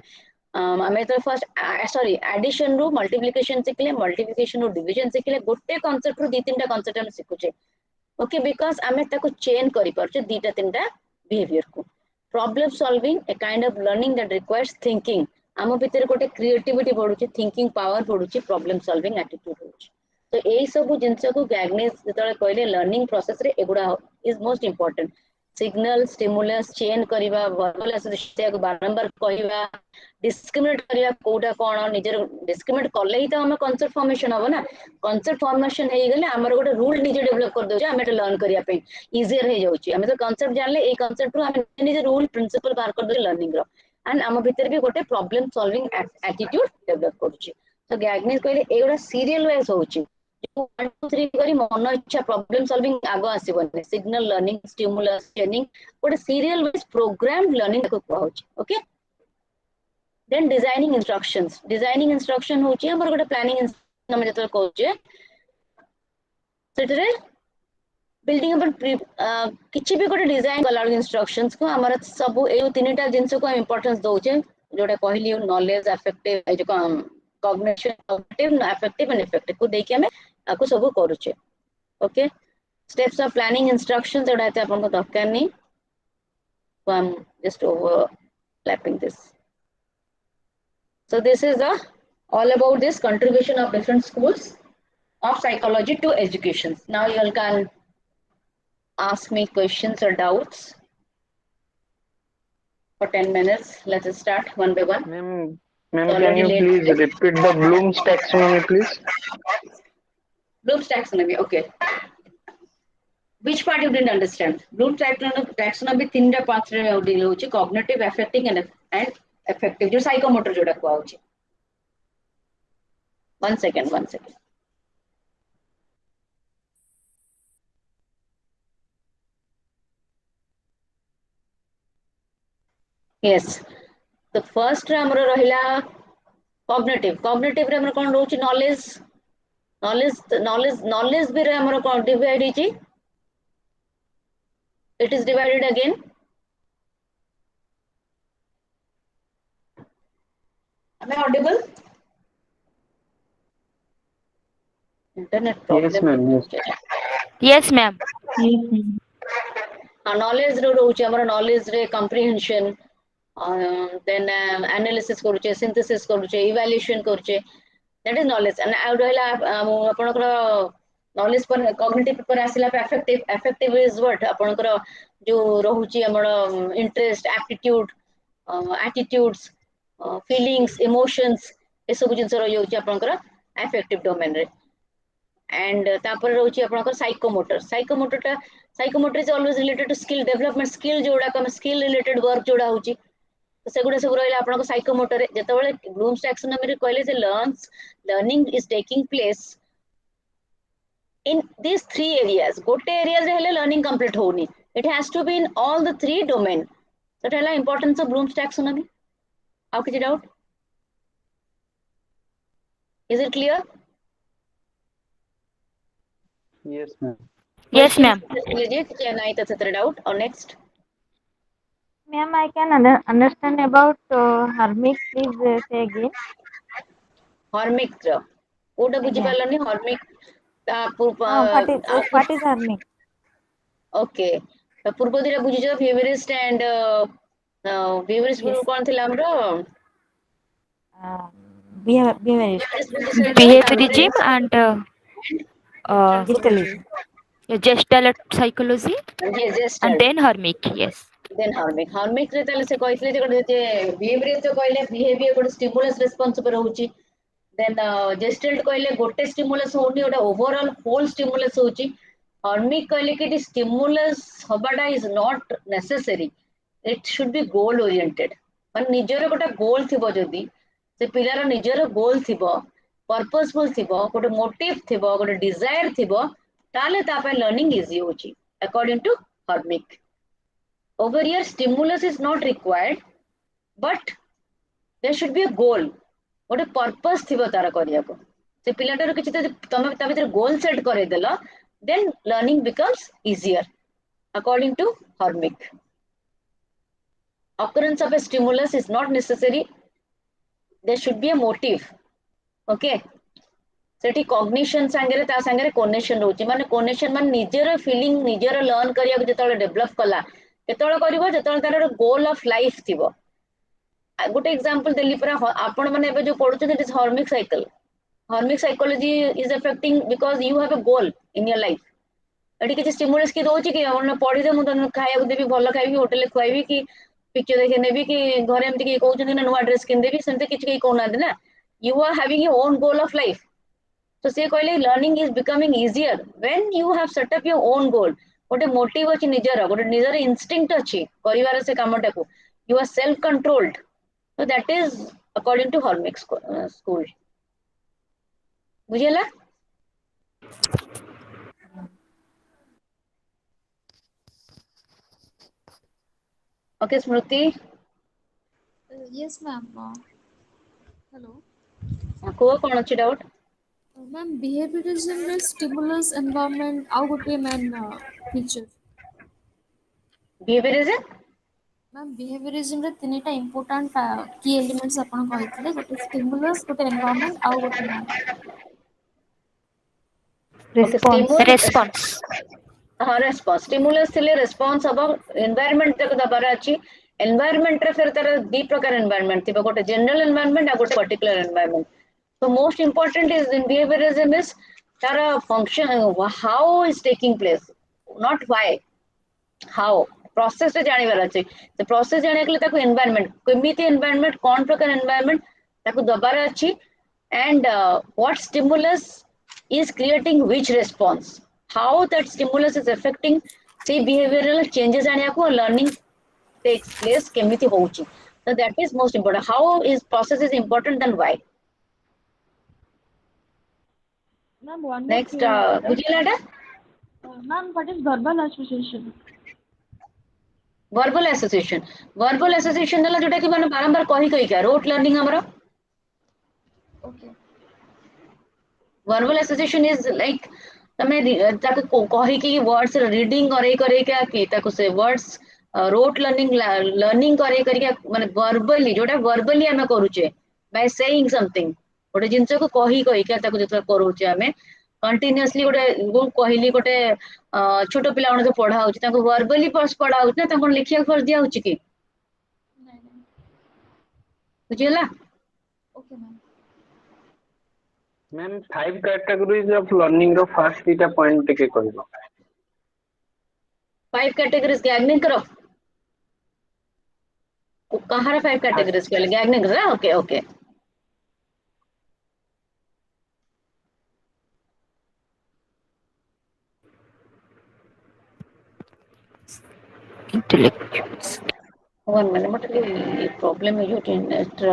आमे तो फर्स्ट सॉरी एडिशन रू मल्टीप्लिकेशन सिखले मल्टीप्लिकेशन रू डिवीजन सिखले गोटे कांसेप्ट रू दी तीनटा कांसेप्ट हम सिखुचे ओके बिकॉज़ आमे ताको चेन करि परछे दीटा तीनटा बिहेवियर को problem solving a kind of learning that requires thinking आम भीतर गोटे क्रिएटिविटी बढ़ुची थिंकिंग पावर बढ़ुची प्रॉब्लम सॉल्विंग एटीट्यूड होची तो एई सब जिंस को गैग्नेस जेतले कहले लर्निंग प्रोसेस रे एगुडा is most important signal stimulus chain करिवा वर्बल एसोसिएशन को बारंबार कहिवा डिस्क्रिमिनेट करिवा कोडा कोन निजर डिस्क्रिमिनेट करले ही तो हम कांसेप्ट फॉर्मेशन हो ना कांसेप्ट फॉर्मेशन हे गेले हमर गोटे रूल निजे डेवलप कर दो हम एटा लर्न करिया पे इजियर हे जाउची हम तो कांसेप्ट जानले ए कांसेप्ट रो हम निजे रूल प्रिंसिपल बार कर दो लर्निंग रो एंड हम भीतर भी गोटे प्रॉब्लम सॉल्विंग एटीट्यूड डेवलप करूची तो गैग्नेस कहले एगुडा सीरियल वाइज होची 1 2 3 करी मन इच्छा प्रॉब्लम सॉल्विंग आगो आसीबने सिग्नल लर्निंग स्टिमुलस ट्रेनिंग गोटे सीरियल वाइज प्रोग्राम लर्निंग को कहउची ओके देन डिजाइनिंग इंस्ट्रक्शन होची हमर गोटे प्लानिंग हम जत कहउचे सेटरे बिल्डिंग अपन किछि भी गोटे डिजाइन कला इंस्ट्रक्शंस को हमर सब ए तीनटा जिंस को इंपोर्टेंस दोचे जोटा कहली नॉलेज अफेक्टिव जो cognition cognitive affective and effective को देखि हमें आको सब करूचे okay steps of planning instructions जोटा ते अपन को दरकार नहीं so I'm just overlapping this so this is the all about this contribution of different schools of psychology to education now you all can ask me questions or doubts for 10 minutes let us start one by one ma'am can you please repeat the Bloom's taxonomy please Bloom's taxonomy okay which part you didn't understand Bloom's taxonomy तीनटा पांच रे deal होची cognitive affective and effective जो psychomotor जोड़ा को होची one second yes the first रे हमरो रहिला cognitive रे हमरो कोन रहउची knowledge भी रे हमरो कोन डिवाइड हिची it is divided again am I audible internet problem Yes, ma'am. knowledge रो रहउची हमरो knowledge रे comprehension then analysis करूचे synthesis करूचे evaluation करूचे that is knowledge and I रहला आपनकर knowledge पर cognitive पर आसिला affective is what आपनकर जो रहउची हमरो interest aptitude attitudes feelings emotions ए सब जिंस रहउची आपनकर affective domain रे and तापर रहउची आपनकर psychomotor is always related to skill development skill जोड़ा कम skill related work जोड़ा होची तो सेगुडा सब रहला आपनको साइकोमोटर जेतबेले ब्लूम्स टैक्सोनॉमी रे कहले जे learning is taking place in these 3 areas गोटे एरिया रे हेले learning complete होनी it has to be in all the 3 domain so that is importance of Bloom's taxonomy how किछि doubt is it clear yes ma'am Yes, ma'am. Can I touch the doubt or next Ma'am, I can understand about Hermic. Please say again. Hermic. Oda बुझी पालनी Hermic what is harmic? Okay तो पूर्व दिरा बुझिजो फेवरिस्ट and फेवरिस्ट Yes. कौन थिला हमरो Behaviorist. Behaviorism and Gestalism. gestalt psychology ये and gestalt then Hermic. Yes. Then hormic रे ताले से कहले जे गोटे जे बिहेवियर जो कहले बिहेवियर गोटे स्टिमुलस रेस्पॉन्स पर होची देन जेस्टल्ट कहले गोटे स्टिमुलस होनी गोटे ओवरऑल होल स्टिमुलस होची हार्मिक कहले कि स्टिमुलस हबाडा is not necessary it should be goal oriented मान निजर गोटे गोल थिबो जदी से पिलार निजर गोल थिबो पर्पसफुल थिबो गोटे मोटिव थिबो गोटे डिजायर थिबो ताले तापे लर्निंग इजी होची अकॉर्डिंग टू हार्मिक over here stimulus is not required but there should be a goal what a purpose thibo tara kariya ko se pilatar kichi tame ta bhitar goal set kare dela then learning becomes easier according to Harmick occurrence of a stimulus is not necessary there should be a motive okay सेठी cognition सांगरे ता सांगरे कोनेशन रहउची माने कोनेशन माने निजर feeling निजर learn करिया जेतले develop कला केतळे करिवो जेतळे तार गोल ऑफ लाइफ थिबो गोटे एग्जांपल देली परा आपण माने एबे जो पढुछ that is hormic psychology is affecting because you have a goal in your life एडी किछ स्टिमुलस की दोची कि आपण पढी दे मु तन खाया देबी भलो खाइबी होटल ले खुआइबी कि पिक्चर देखे नेबी कि घरे एमति कि कहउछ ना नुवा ड्रेस किन देबी सेमते किछ कि कहउना ना you are having your own goal of life so say कहले learning is becoming easier when you have set up your own goal गोटे मोटिव अछि निजर गोटे निजर इंस्टिंक्ट अछि करिवार से कामटा को you are self controlled so that is according to Harmick school बुझेला ओके स्मृति yes ma'am hello को कोन अछि doubt ma'am behaviorism is stimulus environment ଆଉ ଗୋଟେ main feature behaviorism ma'am behaviorism ରେ ତିନିଟା important key elements ଆପଣ କହିଥିଲେ ଗୋଟେ stimulus ଗୋଟେ environment ଆଉ ଗୋଟେ main Response. हाँ रेस्पॉन्स स्टिमुलस थिले रेस्पॉन्स अब एनवायरनमेंट तक दबार अछि एनवायरनमेंट रे फिर तार दी प्रकार एनवायरनमेंट थिबा गोटे जनरल एनवायरनमेंट आ गोटे particular environment so most important is in behaviorism is तार function how is taking place not why how process रे जानिबार अछि तो प्रोसेस जाने के लिए ताको एनवायरनमेंट केमिति एनवायरनमेंट कोन प्रकार एनवायरनमेंट ताको दबार अछि and what stimulus is creating which response how that stimulus is affecting say behavioral changes ania ko learning takes place kemiti hochi so that is most important how is process is important than why ma'am one next bujila da ma'am what is verbal association verbal association dela jota ki mane barambar कही का rote learning हमरो okay verbal association is like तमे ताको कहि कि words reading करे क्या कि ताको से वर्ड्स रोट लर्निंग करे माने वर्बली जोटा वर्बली हमें करूचे बाय सेइंग समथिंग गोटे जिंस को कहि क्या ताको जत करूचे हमें कंटीन्यूअसली गोटे कहली गोटे छोट पिला जो पढ़ा होची ताको वर्बली पढ़ा होची ना ताको लिखिया कर दिया होची कि बुझिला okay ma'am ma'am 5 categories of learning रो फर्स्ट तीटा पॉइंट टिके कहबो 5 कैटेगरीज गैगनिंग करो कहार 5 कैटेगरीज कहले गैगनिंग रा okay okay Intellectuals. one minute but problem is your net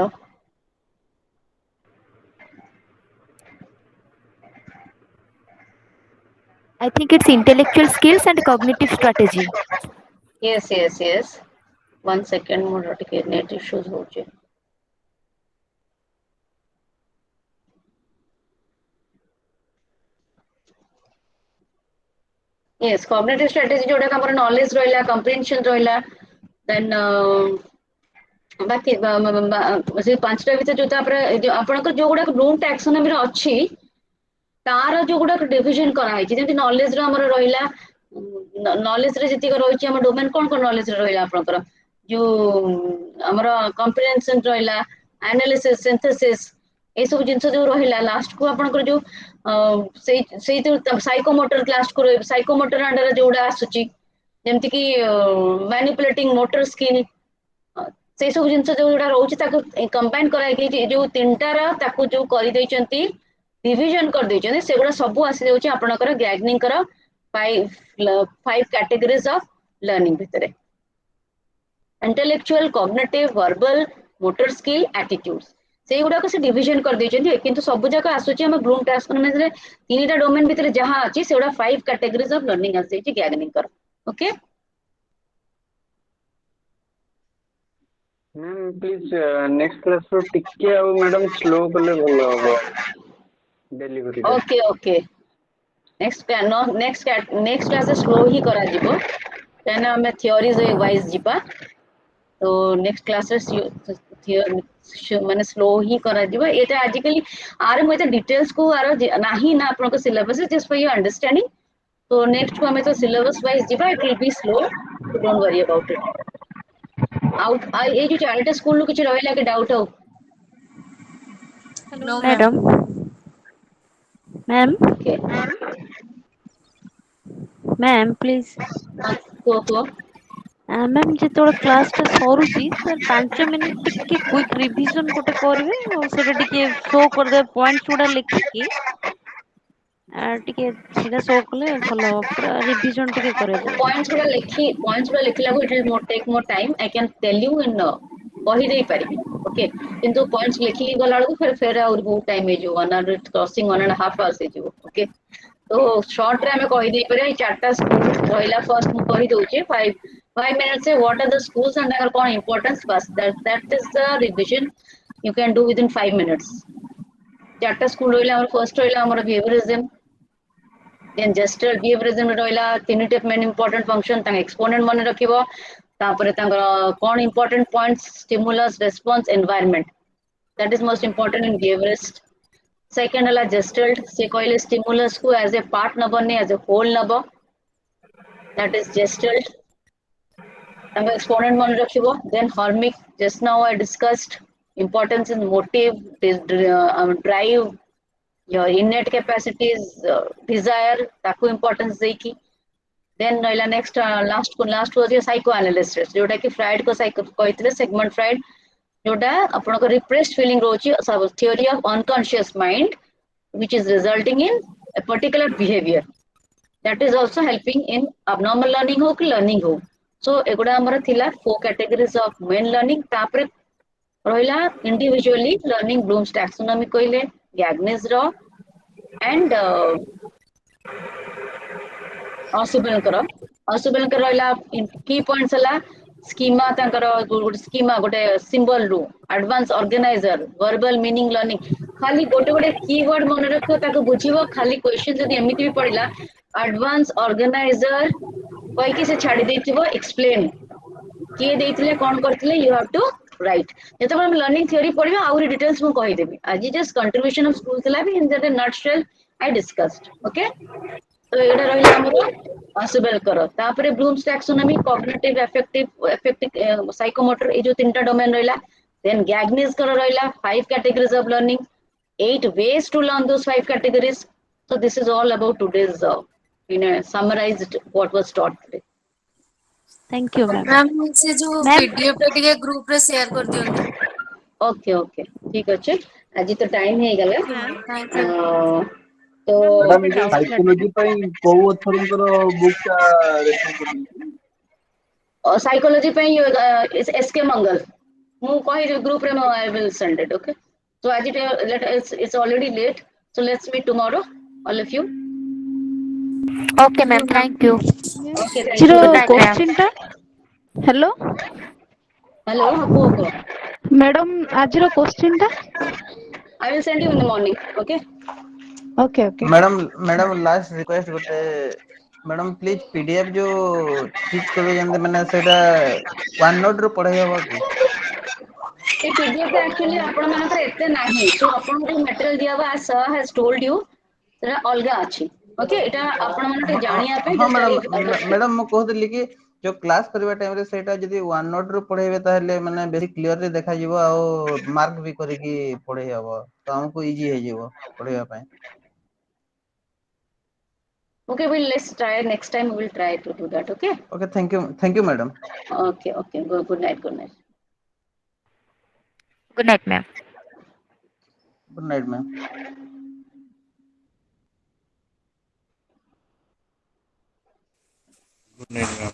I think it's intellectual skills and cognitive strategy. yes 1 second more net issues होचे yes cognitive strategy जोटा हमर नॉलेज रहला कंप्रिहेंशन रहला देन बाकी से पांचटा भीतर जो आपन को जो गुडा नोन टैक्सोनॉमी रे अछि तार जो गुडा डिविजन कराई जेमति नॉलेज रो हमर रहिला नॉलेज रे जति रहिछि हमर डोमेन कोन कोन नॉलेज रे रहिला आपनकर जो हमर कॉम्प्रिहेंशन रहिला एनालिसिस सिंथेसिस ए सब जिंस जो रहिला लास्ट को आपनकर जो सेई तो साइकोमोटर लास्ट को साइकोमोटर अंडर जोडा आसुची जेमति कि मैनिपुलेटिंग मोटर स्किल से सब जिंस जोडा रहउची ताको कंबाइन कराई कि जो तीनटार ताको जो करि दैचंती डिविजन कर दैचंती सेगुडा सब आसी जाउची आपनकर गैगनिंग कर 5 कैटेगरीज ऑफ लर्निंग भितरे intellectual cognitive verbal motor skill attitudes से गुडा को से डिविजन कर दैचंती किंतु सब जगह आसुची हम ब्लूम टैक्सोनॉमी रे तीनटा डोमेन भितरे जहां अछि सेगुडा 5 कैटेगरीज ऑफ लर्निंग आसी जाउची गैगनिंग कर okay ma'am please next class रो टिके आ मैडम स्लो करले भलो हो delivery okay okay next class slow ही करा जिवो तेना हमें थ्योरीज वाइज जिबा तो नेक्स्ट क्लास माने स्लो ही करा जिवो एटा आजिकली आर म एटा डिटेल्स को आर नाही ना आपन को syllabus just for your understanding तो नेक्स्ट को हमें तो सिलेबस वाइज जिबा it will be slow don't worry about it आउट ए जो चारिटा स्कूल नु किछ रहला के डाउट हो No, madam. Ma'am, okay ma'am, please. को मैम जेतोड़ क्लास टा सरुची सर 5 मिनिट टिके क्विक रिवीजन गोटे करबे और सेटा टिके शो कर दे पॉइंट्स गुडा लिखिकी टिके सेटा शो कले भलो पूरा रिवीजन टिके करे दे पॉइंट्स गुडा लिखला को it will more take more time I can tell you in कहि दे पारिबी ओके किंतु पॉइंट्स लिखि गला को फिर और बहुत टाइम हे जो 1 आवर क्रॉसिंग 1.5 आवर्स हे जो ओके तो शॉर्ट रे हमें कहि दे पारे चारटा स्कूल रहला फर्स्ट मु कहि दोचे 5 minutes say what are the schools and their con importance first that is the revision you can do within 5 minutes चारटा school रहला हमर फर्स्ट रहला हमर behaviorism then gestural behaviorism रहला तीन टाइप मेन इंपोर्टेंट फंक्शन ता exponent मन रखिबो तापर तांकर कोन important points stimulus response environment that is most important in behaviorist second हला gestalt से कहले स्टिमुलस को एज ए पार्ट न बने एज ए होल नबो that is gestalt and exponent मन रखिबो then hormic just now I discussed importance in motive drive your innate capacities desire ताको importance देकी then नइला next last was your psychoanalysis जोटा कि fried को psycho कहथिले segment fried जोटा अपन को repressed feeling रोची सब theory of unconscious mind which is resulting in a particular behavior that is also helping in abnormal learning हो कि learning हो so एगुडा हमर थिला 4 कैटेगरीज ऑफ मेन लर्निंग तापर रहला इंडिविजुअली लर्निंग ब्लूम्स टैक्सोनॉमी कहले गैगनेस रो एंड ऑसिबल कर रहला की पॉइंट्स हला स्कीमा तांकर गुड स्कीमा गोटे सिंबल रू advance organiser verbal meaning learning खाली गोटे गोटे कीवर्ड मन रखो ताको बुझिबो खाली क्वेश्चन जदी एमिति भी पड़िला एडवांस ऑर्गेनाइजर कोई कि से छाड़ी देथिबो एक्सप्लेन किए देथिले कोन करथिले यू हैव टू राइट जेते हम लर्निंग थ्योरी पढिबो आउरी डिटेल्स मु कहि देबी आज जस्ट कंट्रीब्यूशन ऑफ स्कूल थिला भी in the nutshell I discussed okay तो एडा रहिला हमरो पॉसिबल करो तापरे Bloom's taxonomy cognitive affective psychomotor ए जो तीनटा डोमेन रहिला देन गैगनेस कर रहिला 5 categories of learning 8 ways to learn those 5 categories so this is all about today's summarized what was taught today thank you ma'am ma'am से जो PDF पे टिके ग्रुप रे शेयर कर दियो ओके ओके ठीक अछि आज तो टाइम हे गेले तो मैडम ये साइकोलॉजी पई को अथरंकर बुक ता रेफर कर साइकोलॉजी पई एसके मंगल मु कहि ग्रुप रे I will send it okay so as it's already late so let's meet tomorrow all of you okay ma'am thank you okay thank zero you question टा hello hello को madam आज रो question टा I will send you in the morning okay okay okay madam last request गोटे madam please PDF जो teach करबे जंदे माने सेटा वन नोट रो पढाई होबा कि ए पीडीएफ एक्चुअली आपण मानकर एते नाही सो आपण को मटेरियल दिया बा सर हैज टोल्ड यू ସେଟା ଅଲଗା ଅଛି ଓକେ ଏଟା ଆପଣ ମାନେ ଟିକେ ଜାଣିବା ପାଇଁ ହଁ just ମ୍ୟାଡାମ ମ୍ୟାଡାମ ମୁଁ କହୁଥିଲି କି ଯୋଉ କ୍ଲାସ କରିବା ଟାଇମ ରେ ସେଇଟା ଯଦି ୱାନ୍ ନୋଟ ରୁ ପଢେଇବେ ତାହେଲେ ମାନେ ବେଶୀ କ୍ଲିୟରଲି ଦେଖାଯିବ ଆଉ ମାର୍କ ବି କରିକି ପଢେଇ ହବ ତ ଆମକୁ ଇଜି ହେଇଯିବ ପଢେଇବା ପାଇଁ। Okay, let's try next time. We will try to do that. Okay. Okay, thank you, madam. Okay. Good night. Good night. Good night, ma'am. Good night, ma'am. Good night, ma'am.